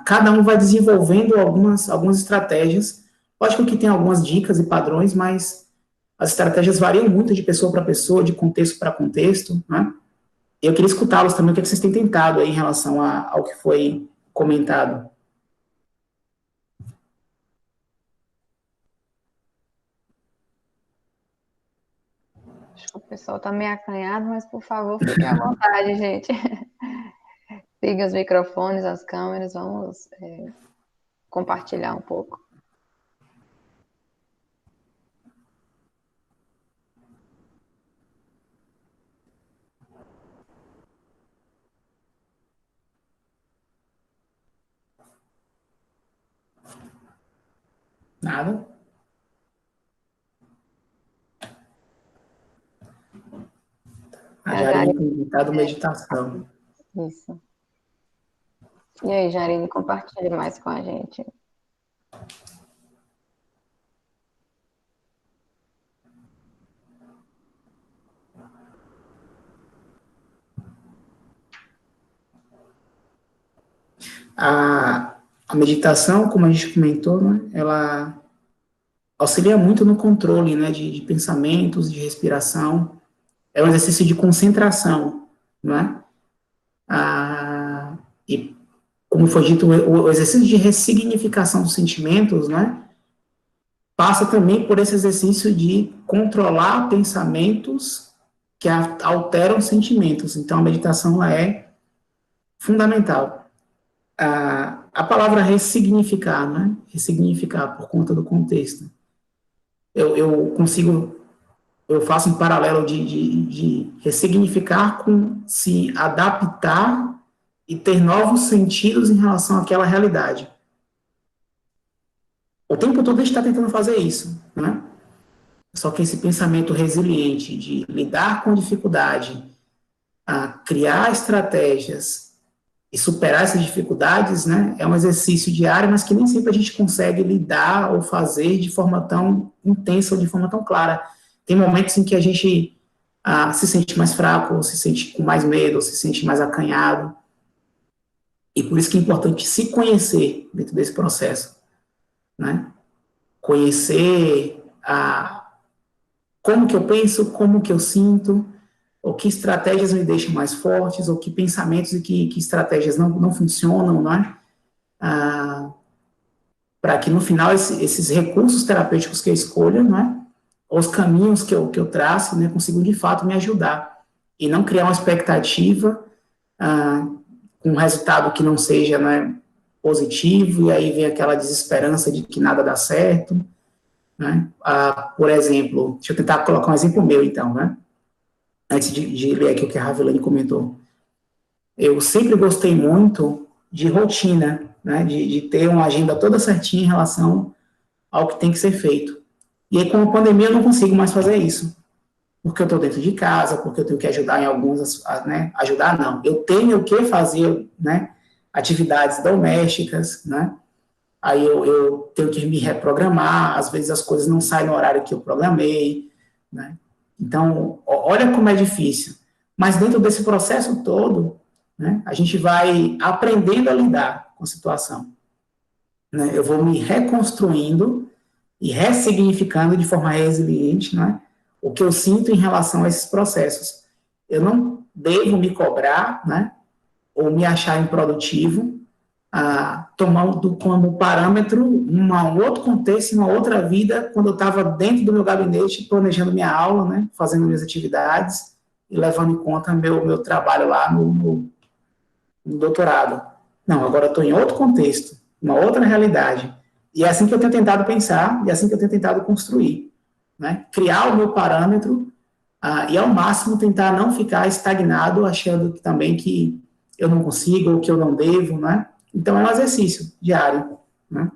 Cada um vai desenvolvendo algumas estratégias. Lógico que tem algumas dicas e padrões, mas as estratégias variam muito de pessoa para pessoa, de contexto para contexto, né? Eu queria escutá-los também, o que vocês têm tentado aí em relação ao que foi comentado. Acho que o pessoal está meio acanhado, mas por favor, fiquem à vontade, gente. Liguem os microfones, as câmeras, vamos compartilhar um pouco. Nada? A Jarine tem tentado meditação. Isso. E aí, Jarine, compartilhe mais com a gente. A meditação, como a gente comentou, né, ela auxilia muito no controle, né, de pensamentos, de respiração. É um exercício de concentração, né? E, como foi dito, o exercício de ressignificação dos sentimentos, né, passa também por esse exercício de controlar pensamentos que alteram sentimentos. Então, a meditação ela é fundamental. A palavra ressignificar, né? Ressignificar por conta do contexto. Eu faço um paralelo de ressignificar com se adaptar e ter novos sentidos em relação àquela realidade. O tempo todo a gente está tentando fazer isso, né? Só que esse pensamento resiliente de lidar com dificuldade, criar estratégias e superar essas dificuldades, né, é um exercício diário, mas que nem sempre a gente consegue lidar ou fazer de forma tão intensa ou de forma tão clara. Tem momentos em que a gente se sente mais fraco, ou se sente com mais medo, ou se sente mais acanhado. E por isso que é importante se conhecer dentro desse processo, né? Conhecer como que eu penso, como que eu sinto, ou que estratégias me deixam mais fortes, ou que pensamentos e que estratégias não funcionam, né? Para que no final esses recursos terapêuticos que eu escolha, né? Os caminhos que eu traço, né? Consigam de fato me ajudar. E não criar uma expectativa com um resultado que não seja, né, positivo, e aí vem aquela desesperança de que nada dá certo, né? Por exemplo, deixa eu tentar colocar um exemplo meu, então, né? Antes de ler aqui o que a Ravelane comentou. Eu sempre gostei muito de rotina, né? De ter uma agenda toda certinha em relação ao que tem que ser feito. E aí, com a pandemia, eu não consigo mais fazer isso. Porque eu estou dentro de casa, porque eu tenho que ajudar em alguns, né? Ajudar não. Eu tenho que fazer, né? Atividades domésticas, né? Aí eu tenho que me reprogramar, às vezes as coisas não saem no horário que eu programei, né? Então, olha como é difícil. Mas dentro desse processo todo, né, a gente vai aprendendo a lidar com a situação, né? Eu vou me reconstruindo e ressignificando de forma resiliente, né, o que eu sinto em relação a esses processos. Eu não devo me cobrar, né, ou me achar improdutivo, tomando como parâmetro um outro contexto, uma outra vida, quando eu estava dentro do meu gabinete, planejando minha aula, né, fazendo minhas atividades e levando em conta meu trabalho lá no doutorado. Não, agora eu estou em outro contexto, uma outra realidade. E é assim que eu tenho tentado pensar, e é assim que eu tenho tentado construir, né? Criar o meu parâmetro e, ao máximo, tentar não ficar estagnado, achando que também que eu não consigo ou que eu não devo, né? Então, é um exercício diário, né?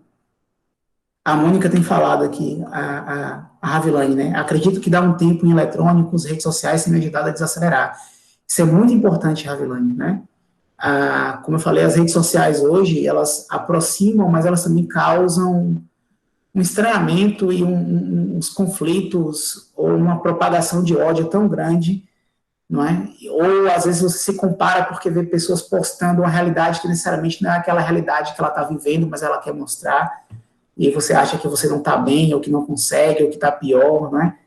A Mônica tem falado aqui, a Ravilane, né? Acredito que dar um tempo em eletrônicos, redes sociais, tem me ajudado a desacelerar. Isso é muito importante, Ravilane, né? Como eu falei, as redes sociais hoje, elas aproximam, mas elas também causam um estranhamento e uns conflitos ou uma propagação de ódio tão grande, não é? Ou às vezes você se compara porque vê pessoas postando uma realidade que necessariamente não é aquela realidade que ela está vivendo, mas ela quer mostrar, e você acha que você não está bem, ou que não consegue, ou que está pior, não é?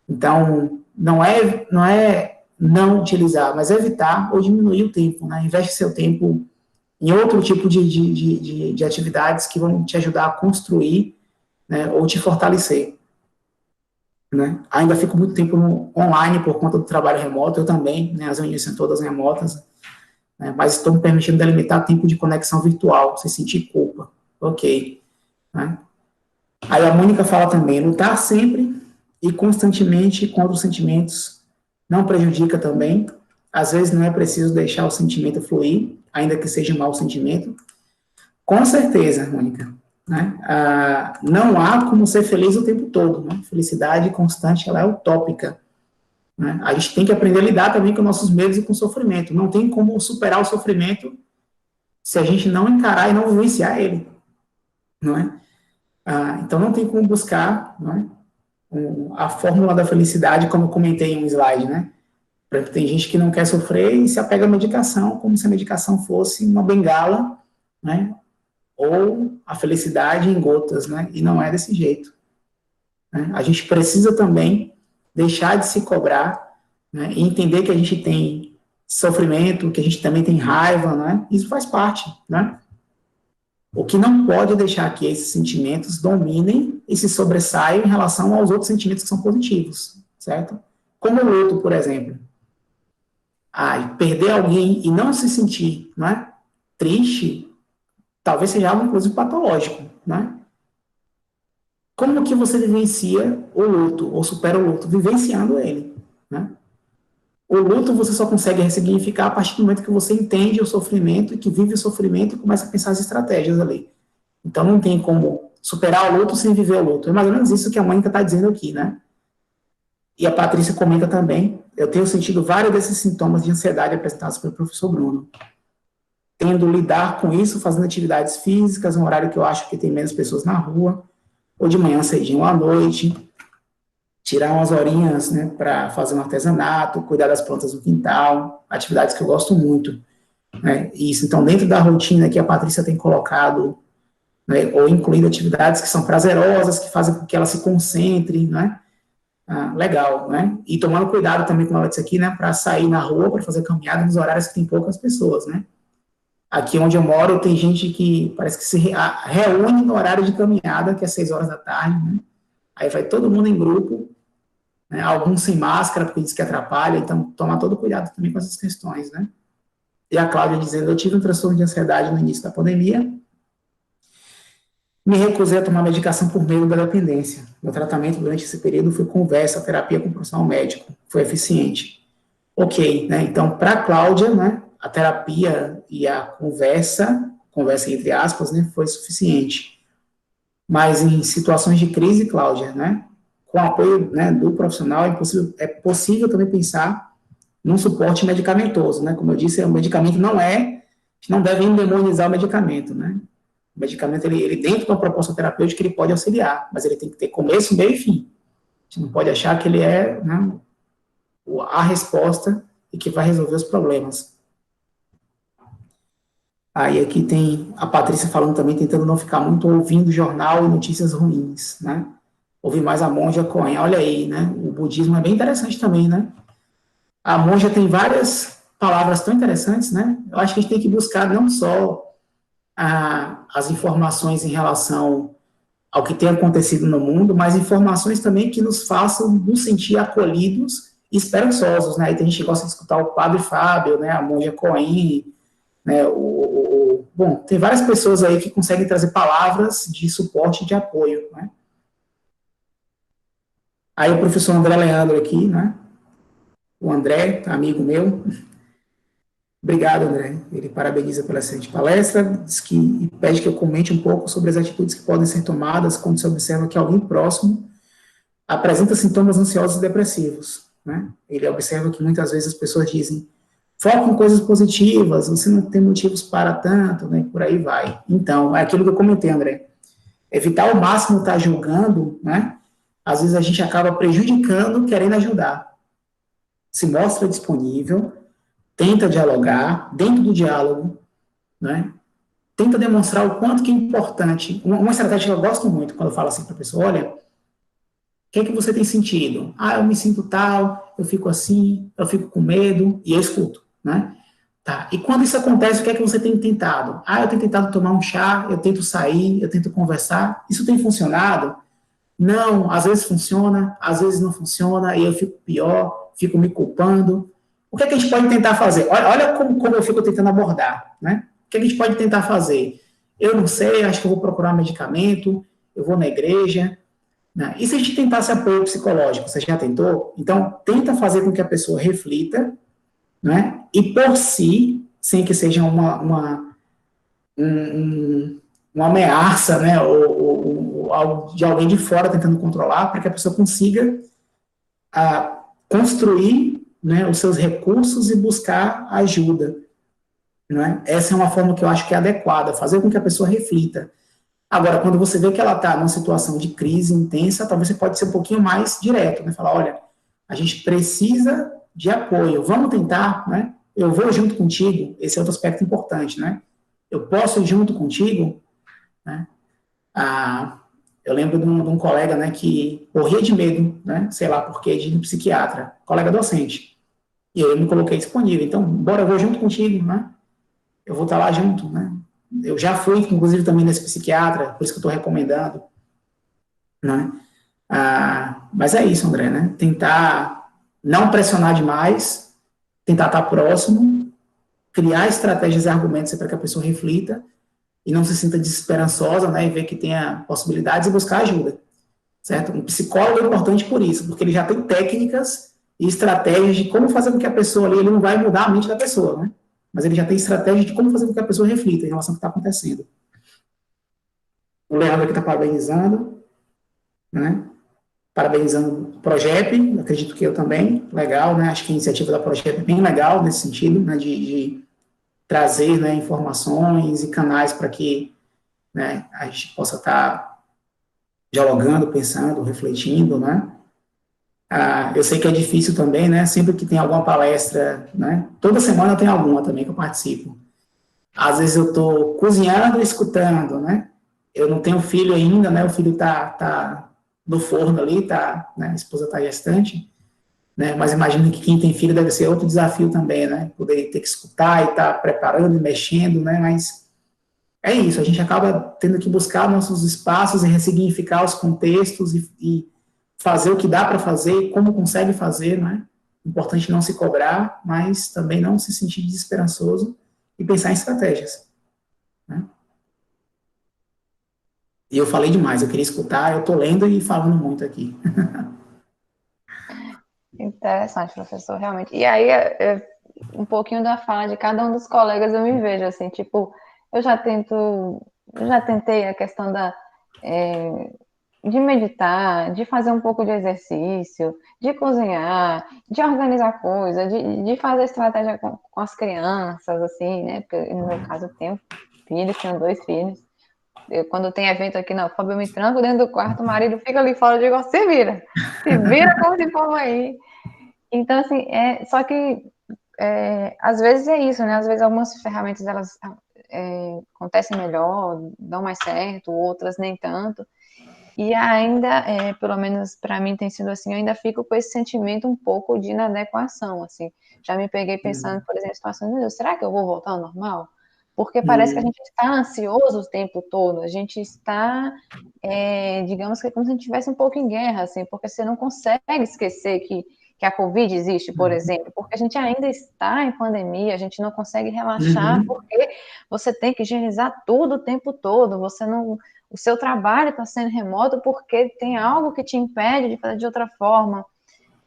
Então, não é não utilizar, mas evitar ou diminuir o tempo, né? Investe seu tempo em outro tipo de atividades que vão te ajudar a construir, né, ou te fortalecer, né? Ainda fico muito tempo online por conta do trabalho remoto, eu também, né, as reuniões são todas remotas, né, mas estou me permitindo delimitar tempo de conexão virtual, sem sentir culpa, ok, né? Aí a Mônica fala também, lutar sempre e constantemente contra os sentimentos não prejudica também. Às vezes não é preciso deixar o sentimento fluir, ainda que seja um mau sentimento. Com certeza, Mônica, né? Não há como ser feliz o tempo todo, né? Felicidade constante, ela é utópica, né? A gente tem que aprender a lidar também com nossos medos e com o sofrimento. Não tem como superar o sofrimento se a gente não encarar e não vivenciar ele, não é? Então não tem como buscar, não é, a fórmula da felicidade, como eu comentei em um slide, né? Tem gente que não quer sofrer e se apega à medicação, como se a medicação fosse uma bengala, né? Ou a felicidade em gotas, né? E não é desse jeito, né? A gente precisa também deixar de se cobrar, né? E entender que a gente tem sofrimento, que a gente também tem raiva, né? Isso faz parte, né? O que não pode deixar que esses sentimentos dominem e se sobressaiam em relação aos outros sentimentos que são positivos, certo? Como o luto, por exemplo. Perder alguém e não se sentir, né, triste, talvez seja algo, inclusive, patológico, né? Como que você vivencia o luto, ou supera o luto? Vivenciando ele, né? O luto você só consegue ressignificar a partir do momento que você entende o sofrimento, e que vive o sofrimento e começa a pensar as estratégias ali. Então não tem como superar o luto sem viver o luto. É mais ou menos isso que a Mônica está dizendo aqui, né? E a Patrícia comenta também, eu tenho sentido vários desses sintomas de ansiedade apresentados pelo professor Bruno. Tendo lidar com isso, fazendo atividades físicas, um horário que eu acho que tem menos pessoas na rua, ou de manhã cedinho ou à noite, tirar umas horinhas, né, para fazer um artesanato, cuidar das plantas do quintal, atividades que eu gosto muito, né, isso, então, dentro da rotina que a Patrícia tem colocado, né, ou incluído atividades que são prazerosas, que fazem com que ela se concentre, né, legal, né, e tomando cuidado também, como ela disse aqui, né, para sair na rua, para fazer caminhada nos horários que tem poucas pessoas, né. Aqui onde eu moro, tem gente que parece que se reúne no horário de caminhada, que é 6 horas da tarde, né, aí vai todo mundo em grupo, né, alguns sem máscara, porque diz que atrapalha, então tomar todo cuidado também com essas questões, né. E a Cláudia dizendo, eu tive um transtorno de ansiedade no início da pandemia, me recusei a tomar medicação por medo da dependência. Meu tratamento durante esse período foi conversa, terapia com o profissional médico, foi eficiente. Ok, né, então para a Cláudia, né, a terapia e a conversa entre aspas, né, foi suficiente. Mas em situações de crise, Cláudia, né, com apoio, né, do profissional, é possível também pensar num suporte medicamentoso, né? Como eu disse, o medicamento não deve endemonizar o medicamento, né? O medicamento, ele dentro da proposta terapêutica, ele pode auxiliar, mas ele tem que ter começo, meio e fim. A gente não pode achar que ele é, né, a resposta e que vai resolver os problemas. Aí aqui tem a Patrícia falando também, tentando não ficar muito ouvindo jornal e notícias ruins, né? Ouvir mais a monja Coen, olha aí, né? O budismo é bem interessante também, né? A monja tem várias palavras tão interessantes, né? Eu acho que a gente tem que buscar não só as informações em relação ao que tem acontecido no mundo, mas informações também que nos façam nos sentir acolhidos e esperançosos, né? E tem gente que gosta de escutar o Padre Fábio, né? A monja Coen, né? Bom, tem várias pessoas aí que conseguem trazer palavras de suporte e de apoio, né? Aí o professor André Leandro aqui, né? O André, amigo meu. Obrigado, André. Ele parabeniza pela excelente palestra, diz que, e pede que eu comente um pouco sobre as atitudes que podem ser tomadas quando se observa que alguém próximo apresenta sintomas ansiosos e depressivos, né? Ele observa que muitas vezes as pessoas dizem, foca em coisas positivas, você não tem motivos para tanto, né? Por aí vai. Então, é aquilo que eu comentei, André. Evitar ao máximo estar julgando, né? Às vezes a gente acaba prejudicando, querendo ajudar. Se mostra disponível, tenta dialogar, dentro do diálogo, né? Tenta demonstrar o quanto que é importante. Uma estratégia que eu gosto muito, quando eu falo assim para a pessoa, olha, o que é que você tem sentido? Eu me sinto tal, eu fico assim, eu fico com medo, e eu escuto, né? Tá, e quando isso acontece, o que é que você tem tentado? Eu tenho tentado tomar um chá, eu tento sair, eu tento conversar, isso tem funcionado? Não, às vezes funciona, às vezes não funciona, e eu fico pior, fico me culpando. O que é que a gente pode tentar fazer? Olha como eu fico tentando abordar, né? O que é que a gente pode tentar fazer? Eu não sei, acho que eu vou procurar um medicamento, eu vou na igreja, né? E se a gente tentasse apoio psicológico, você já tentou? Então, tenta fazer com que a pessoa reflita, né? E por si, sem que seja uma ameaça, né? Ou algo de alguém de fora tentando controlar, para que a pessoa consiga construir, né, os seus recursos e buscar ajuda. Né? Essa é uma forma que eu acho que é adequada, fazer com que a pessoa reflita. Agora, quando você vê que ela está numa situação de crise intensa, talvez você pode ser um pouquinho mais direto, né? Falar, olha, a gente precisa de apoio, vamos tentar, né? Eu vou junto contigo, esse é outro aspecto importante, né? Eu posso ir junto contigo, né? Eu lembro de um colega, né, que morria de medo, né? Sei lá por quê, de ir no psiquiatra, colega docente. E eu me coloquei disponível, então, bora, eu vou junto contigo, né? Eu vou estar lá junto, né? Eu já fui, inclusive, também nesse psiquiatra, por isso que eu estou recomendando, né? Mas é isso, André, né? Tentar não pressionar demais, tentar estar próximo, criar estratégias e argumentos para que a pessoa reflita e não se sinta desesperançosa, né? E ver que tenha possibilidades e buscar ajuda, certo? Um psicólogo é importante por isso, porque ele já tem técnicas e estratégias de como fazer com que a pessoa ali, ele não vai mudar a mente da pessoa, né? Mas ele já tem estratégia de como fazer com que a pessoa reflita em relação ao que está acontecendo. O Leandro aqui está parabenizando, né? parabenizando o Progep, acredito que eu também, legal, né? Acho que a iniciativa da Progep é bem legal nesse sentido, né? De trazer, né, informações e canais para que, né, a gente possa estar dialogando, pensando, refletindo, né? Eu sei que é difícil também, né? Sempre que tem alguma palestra, né? Toda semana tem alguma também que eu participo. Às vezes eu estou cozinhando e escutando, né? Eu não tenho filho ainda, né? O filho tá no forno ali, né? A esposa está gestante, né? Mas imagino que quem tem filho deve ser outro desafio também, né? Poder ter que escutar e estar preparando e mexendo, né? Mas é isso, a gente acaba tendo que buscar nossos espaços e ressignificar os contextos e fazer o que dá para fazer, como consegue fazer, né? Importante não se cobrar, mas também não se sentir desesperançoso e pensar em estratégias, né? E eu falei demais, eu queria escutar, eu estou lendo e falando muito aqui. Interessante, professor, realmente. E aí, um pouquinho da fala de cada um dos colegas eu me vejo assim, tipo, eu já tento, eu já tentei a questão é, de meditar, de fazer um pouco de exercício, de cozinhar, de organizar coisa, de fazer estratégia com as crianças, assim, né? Porque no meu caso eu tenho filhos, tenho 2 filhos. Quando tem evento aqui na UFAB, eu me tranco dentro do quarto, o marido fica ali fora, eu digo, se vira como se for aí. Então, assim, só que às vezes é isso, né? Às vezes algumas ferramentas elas acontecem melhor, dão mais certo, outras nem tanto. E ainda, pelo menos para mim tem sido assim, eu ainda fico com esse sentimento um pouco de inadequação, assim. Já me peguei pensando, por exemplo, em situações, meu Deus, será que eu vou voltar ao normal? Porque parece que a gente está ansioso o tempo todo, a gente está, digamos que é como se a gente estivesse um pouco em guerra, assim, porque você não consegue esquecer que a Covid existe, por exemplo, porque a gente ainda está em pandemia, a gente não consegue relaxar, porque você tem que higienizar tudo o tempo todo, o seu trabalho está sendo remoto porque tem algo que te impede de fazer de outra forma.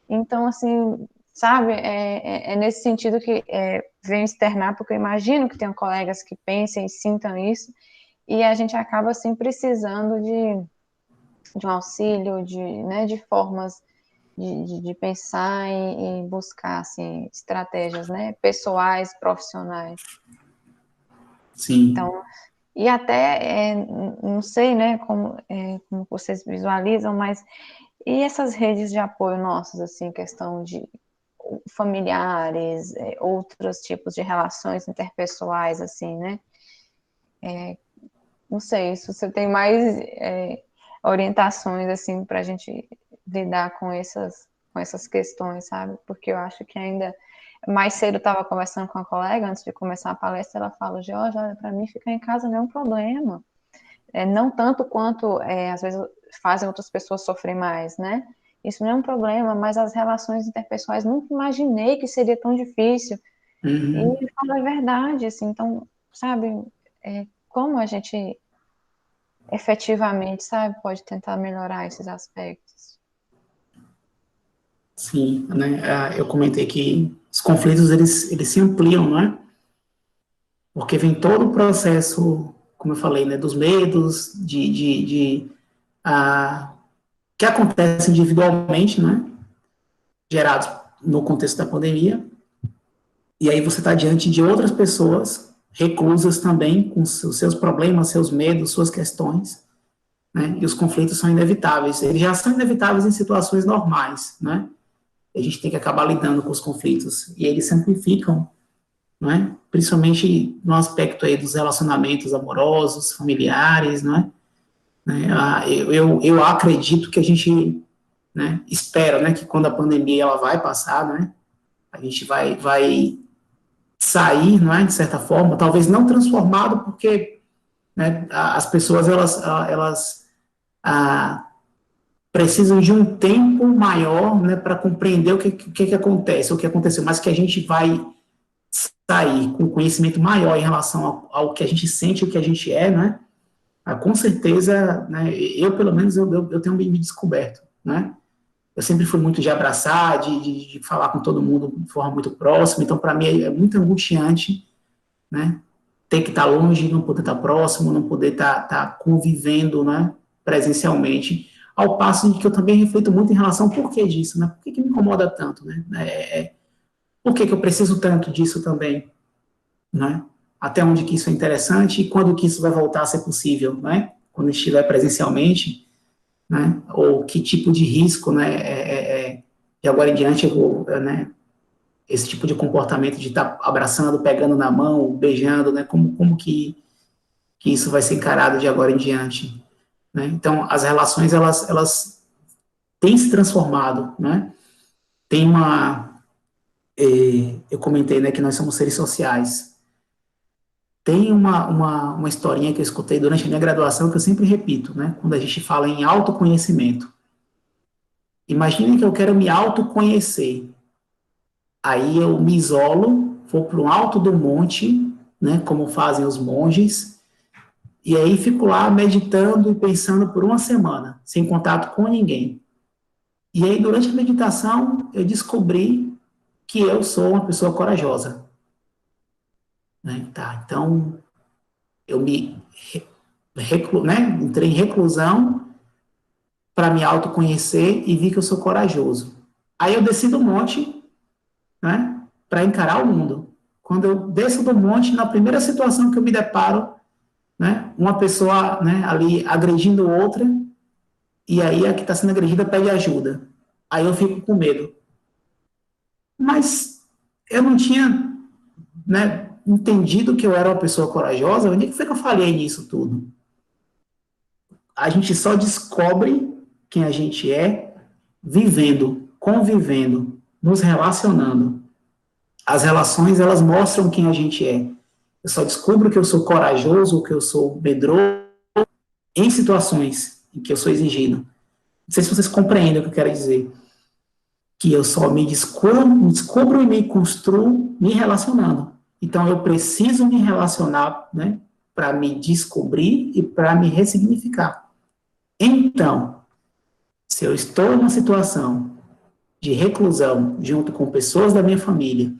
Então, assim, sabe, é nesse sentido que venho externar, porque eu imagino que tenham colegas que pensem e sintam isso, e a gente acaba, assim, precisando de um auxílio, né, de formas de pensar e buscar, assim, estratégias, né, pessoais, profissionais. Sim. Então, e até, não sei, né, como vocês visualizam, mas e essas redes de apoio nossas, assim, questão de familiares, outros tipos de relações interpessoais, assim, né? Não sei, se você tem mais orientações, assim, para a gente lidar com essas questões, sabe? Porque eu acho que ainda mais cedo eu estava conversando com uma colega, antes de começar a palestra, ela falou, Jorge, olha, para mim ficar em casa não é um problema. Não tanto quanto, às vezes, fazem outras pessoas sofrer mais, né? Isso não é um problema, mas as relações interpessoais, nunca imaginei que seria tão difícil. E ele fala a verdade, assim, então, sabe, como a gente efetivamente, sabe, pode tentar melhorar esses aspectos. Sim, né? Eu comentei que os conflitos eles se ampliam, não é? Porque vem todo o processo, como eu falei, né, dos medos, que acontecem individualmente, né, gerados no contexto da pandemia, e aí você está diante de outras pessoas reclusas também, com os seus problemas, seus medos, suas questões, né, e os conflitos são inevitáveis. Eles já são inevitáveis em situações normais, né? A gente tem que acabar lidando com os conflitos, e eles se amplificam, não é? Principalmente no aspecto aí dos relacionamentos amorosos, familiares, não é? Eu acredito que a gente, né, espera, né, que quando a pandemia ela vai passar, né, a gente vai sair, não é, de certa forma, talvez não transformado, porque, né, as pessoas elas precisam de um tempo maior, né, para compreender o que acontece, o que aconteceu, mas que a gente vai sair com conhecimento maior em relação ao que a gente sente, o que a gente é, né? Com certeza, né, pelo menos, eu tenho me descoberto, né? Eu sempre fui muito de abraçar, de falar com todo mundo de forma muito próxima, então, para mim, é muito angustiante, né? Ter que estar longe, não poder estar próximo, não poder estar convivendo, né, presencialmente. ao passo de que eu também reflito muito em relação ao porquê disso, né? Por que me incomoda tanto, né? Por que eu preciso tanto disso também, né? Até onde que isso é interessante e quando que isso vai voltar a ser possível, né? Quando estiver presencialmente, né? Ou que tipo de risco, né? De agora em diante eu vou, né? Esse tipo de comportamento de estar abraçando, pegando na mão, beijando, né? Como que isso vai ser encarado de agora em diante, né? Então, as relações, elas têm se transformado, né? Tem eu comentei, né, que nós somos seres sociais. Tem uma historinha que eu escutei durante a minha graduação que eu sempre repito, né? Quando a gente fala em autoconhecimento. Imagine que eu quero me autoconhecer. Aí eu me isolo, vou para o alto do monte, né, como fazem os monges, e aí fico lá meditando e pensando por uma semana, sem contato com ninguém. E aí, durante a meditação, eu descobri que eu sou uma pessoa corajosa. Né? Tá, então, eu né, entrei em reclusão para me autoconhecer e vi que eu sou corajoso. Aí eu desci do monte, né, para encarar o mundo. Quando eu desço do monte, na primeira situação que eu me deparo, né, uma pessoa, né, ali agredindo outra, e aí a que está sendo agredida pede ajuda. Aí eu fico com medo. Mas eu não tinha, né, entendido que eu era uma pessoa corajosa. Onde é que foi que eu falhei nisso tudo? A gente só descobre quem a gente é vivendo, convivendo, nos relacionando. As relações, elas mostram quem a gente é. Eu só descubro que eu sou corajoso, que eu sou medroso em situações em que eu sou exigido. Não sei se vocês compreendem o que eu quero dizer. Que eu só me descubro e me construo me relacionando. Então, eu preciso me relacionar, né, para me descobrir e para me ressignificar. Então, se eu estou numa situação de reclusão junto com pessoas da minha família,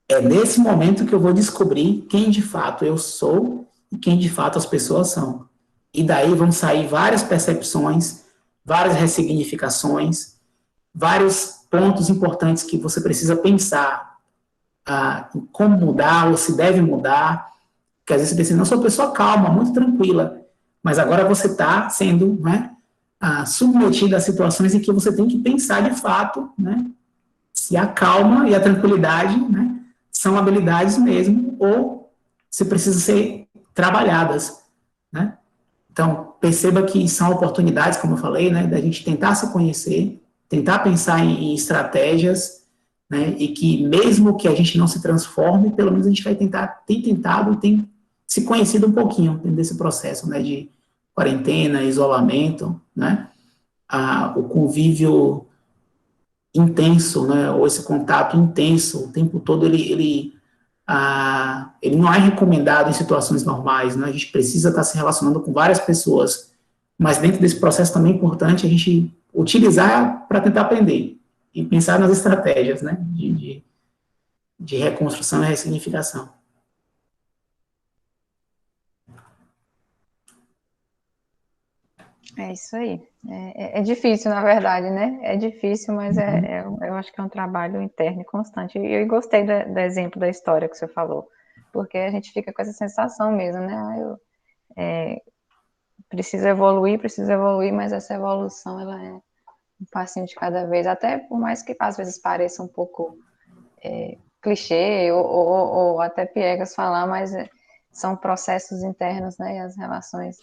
é nesse momento que eu vou descobrir quem de fato eu sou e quem de fato as pessoas são. E daí vão sair várias percepções, várias ressignificações, vários pontos importantes que você precisa pensar em como mudar ou se deve mudar, porque às vezes você pensa, não, sou uma pessoa calma, muito tranquila, mas agora você está sendo, né, submetido a situações em que você tem que pensar de fato, né, se a calma e a tranquilidade, né, são habilidades mesmo ou se precisam ser trabalhadas, né? Então, perceba que são oportunidades, como eu falei, né, da gente tentar se conhecer, tentar pensar em estratégias, né, e que mesmo que a gente não se transforme, pelo menos a gente vai tem tentado, tem se conhecido um pouquinho dentro desse processo, né, de quarentena, isolamento, né, o convívio intenso, né, ou esse contato intenso o tempo todo, ele não é recomendado em situações normais, né? A gente precisa estar se relacionando com várias pessoas, mas dentro desse processo também é importante a gente utilizar para tentar aprender e pensar nas estratégias, né, de reconstrução e ressignificação. É isso aí. É difícil, na verdade, né? É difícil, mas eu acho que é um trabalho interno e constante. E eu gostei do exemplo da história que você falou, porque a gente fica com essa sensação mesmo, né? Eu preciso evoluir, mas essa evolução, ela é um passinho de cada vez. Até por mais que às vezes pareça um pouco clichê ou até piegas falar, mas são processos internos, né? E as relações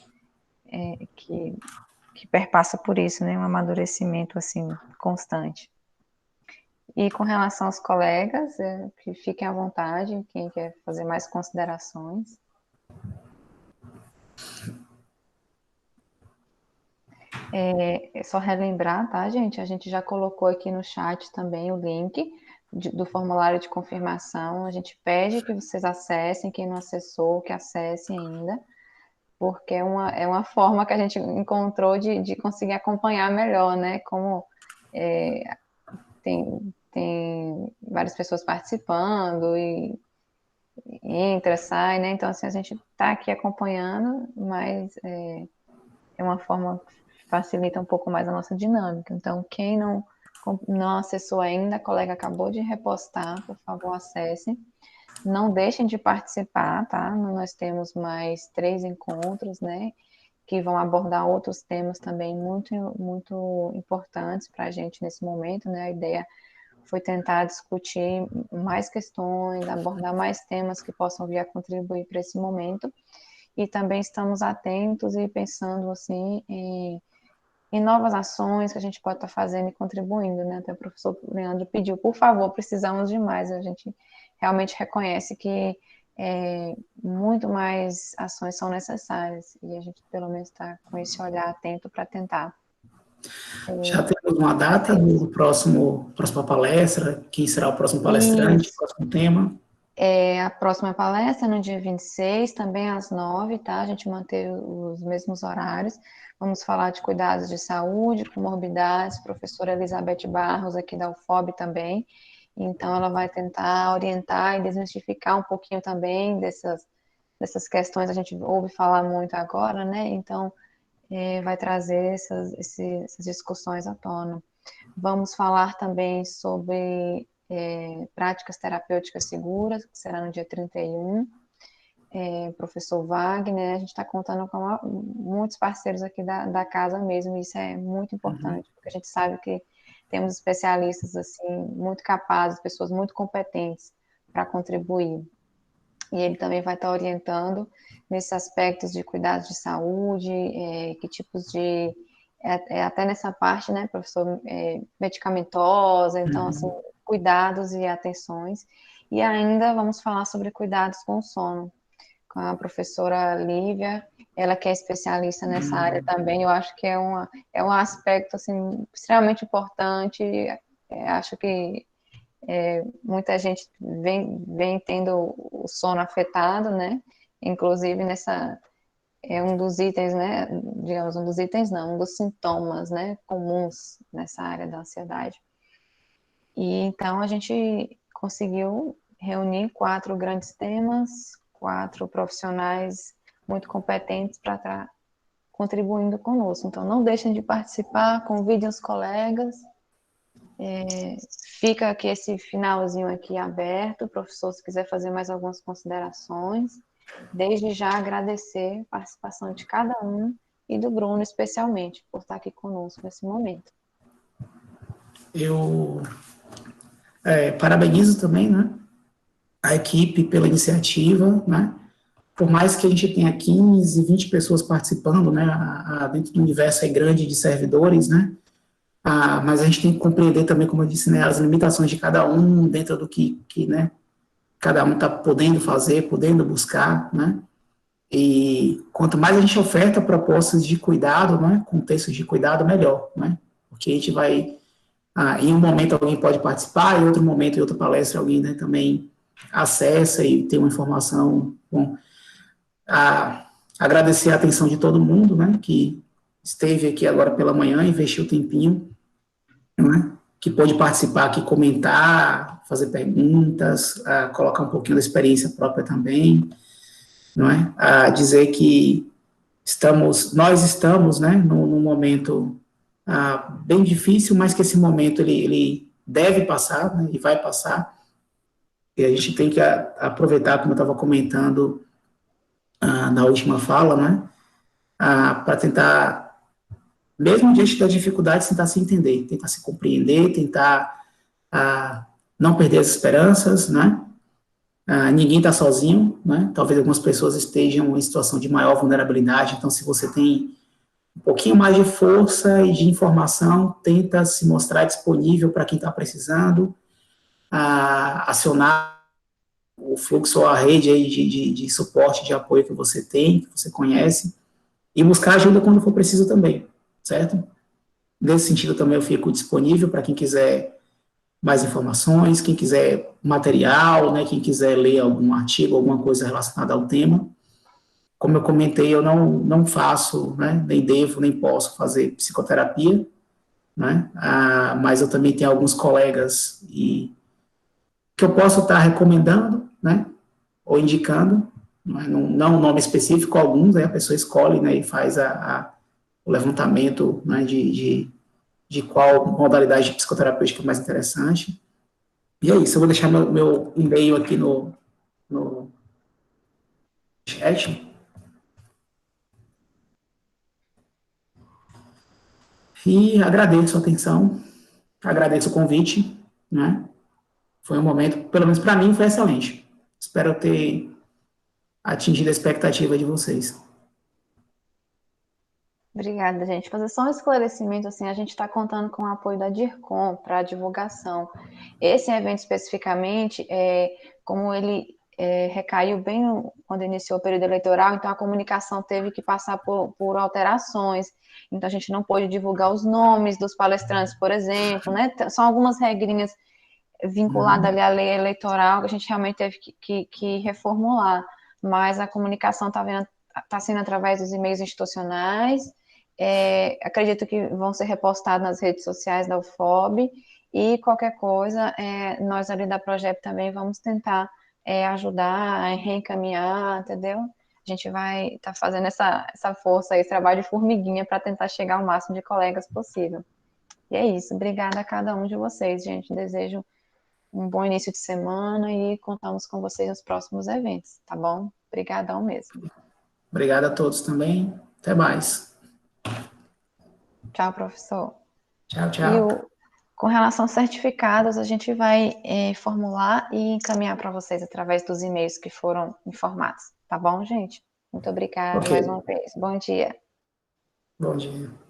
que perpassa por isso, né? Um amadurecimento assim constante. E com relação aos colegas, que fiquem à vontade, quem quer fazer mais considerações. É só relembrar, tá, gente? A gente já colocou aqui no chat também o link do formulário de confirmação. A gente pede que vocês acessem, quem não acessou, que acesse ainda, porque é uma forma que a gente encontrou de conseguir acompanhar melhor, né? Como tem várias pessoas participando e entra, sai, né? Então, assim, a gente está aqui acompanhando, mas é uma forma facilita um pouco mais a nossa dinâmica. Então, quem não acessou ainda, a colega acabou de repostar, por favor, acesse. Não deixem de participar, tá? Nós temos mais 3 encontros, né? Que vão abordar outros temas também muito, muito importantes para a gente nesse momento, né? A ideia foi tentar discutir mais questões, abordar mais temas que possam vir a contribuir para esse momento. E também estamos atentos e pensando, assim, em novas ações que a gente pode estar fazendo e contribuindo, né? Até o professor Leandro pediu, por favor, precisamos de mais. A gente realmente reconhece que muito mais ações são necessárias e a gente pelo menos está com esse olhar atento para tentar. Já temos uma data do próxima palestra, quem será o próximo palestrante, o próximo tema? A próxima palestra é no dia 26, também às 9, tá? A gente manteve os mesmos horários. Vamos falar de cuidados de saúde, comorbidades, professora Elizabeth Barros, aqui da UFOB também. Então, ela vai tentar orientar e desmistificar um pouquinho também dessas questões, a gente ouve falar muito agora, né? Então, vai trazer essas discussões à tona. Vamos falar também sobre práticas terapêuticas seguras, que será no dia 31. Professor Wagner, a gente está contando com muitos parceiros aqui da casa mesmo, e isso é muito importante, porque a gente sabe que temos especialistas assim muito capazes, pessoas muito competentes para contribuir. E ele também vai estar orientando nesses aspectos de cuidados de saúde, que tipos de até nessa parte, né, professor, medicamentosa, então, assim, cuidados e atenções. E ainda vamos falar sobre cuidados com o sono, com a professora Lívia, ela que é especialista nessa área também, eu acho que é um aspecto, assim, extremamente importante, acho que muita gente vem tendo o sono afetado, né, inclusive um dos itens, né, digamos, um dos sintomas, né, comuns nessa área da ansiedade. E então a gente conseguiu reunir 4 grandes temas, 4 profissionais muito competentes para estar contribuindo conosco. Então não deixem de participar, convidem os colegas. Fica aqui esse finalzinho aqui aberto, professor, se quiser fazer mais algumas considerações. Desde já agradecer a participação de cada um e do Bruno especialmente por estar aqui conosco nesse momento. Eu parabenizo também, né, a equipe pela iniciativa, né, por mais que a gente tenha 15, 20 pessoas participando, né, dentro do universo aí grande de servidores, né, mas a gente tem que compreender também, como eu disse, né, as limitações de cada um dentro do que né, cada um está podendo fazer, podendo buscar, né, e quanto mais a gente oferta propostas de cuidado, né, contextos de cuidado, melhor, né, porque a gente vai, em um momento alguém pode participar, em outro momento, em outra palestra, alguém, né, também acessa e tem uma informação, bom, agradecer a atenção de todo mundo, né, que esteve aqui agora pela manhã, investiu o tempinho, né, que pôde participar aqui, comentar, fazer perguntas, colocar um pouquinho da experiência própria também, não é? Dizer que nós estamos, né, num momento bem difícil, mas que esse momento ele deve passar, né, e vai passar, e a gente tem que aproveitar, como eu estava comentando na última fala, né, para tentar, mesmo diante das dificuldades, tentar se entender, tentar se compreender, tentar não perder as esperanças, né, ninguém está sozinho, né? Talvez algumas pessoas estejam em situação de maior vulnerabilidade, então se você tem um pouquinho mais de força e de informação, tenta se mostrar disponível para quem está precisando, acionar o fluxo ou a rede aí de suporte, de apoio que você tem, que você conhece, e buscar ajuda quando for preciso também, certo? Nesse sentido também eu fico disponível para quem quiser mais informações, quem quiser material, né, quem quiser ler algum artigo, alguma coisa relacionada ao tema. Como eu comentei, eu não faço, né, nem devo, nem posso fazer psicoterapia, né, mas eu também tenho alguns colegas que eu posso estar recomendando, né, ou indicando, não um nome específico, alguns, aí a pessoa escolhe, né, e faz o levantamento, né, de qual modalidade psicoterapêutica é mais interessante. E é isso, eu vou deixar meu e-mail aqui no chat. E agradeço a atenção, agradeço o convite, né? Foi um momento, pelo menos para mim, foi excelente. Espero ter atingido a expectativa de vocês. Obrigada, gente. Fazer só um esclarecimento, assim, a gente está contando com o apoio da DIRCOM para a divulgação. Esse evento especificamente, como ele recaiu bem quando iniciou o período eleitoral, então a comunicação teve que passar por alterações. Então a gente não pôde divulgar os nomes dos palestrantes, por exemplo, né? São algumas regrinhas vinculadas ali à lei eleitoral que a gente realmente teve que reformular. Mas a comunicação está sendo através dos e-mails institucionais. Acredito que vão ser repostados nas redes sociais da UFOB, e qualquer coisa, nós ali da Projeto também vamos tentar ajudar, reencaminhar, entendeu? A gente vai estar fazendo essa força, esse trabalho de formiguinha para tentar chegar ao máximo de colegas possível. E é isso, obrigada a cada um de vocês, gente. Desejo um bom início de semana e contamos com vocês nos próximos eventos, tá bom? Obrigadão mesmo. Obrigado a todos também. Até mais. Tchau, professor. Tchau, E tchau. com relação aos certificados, a gente vai formular e encaminhar para vocês através dos e-mails que foram informados. Tá bom, gente? Muito obrigada Ok. mais uma vez. Bom dia. Bom dia.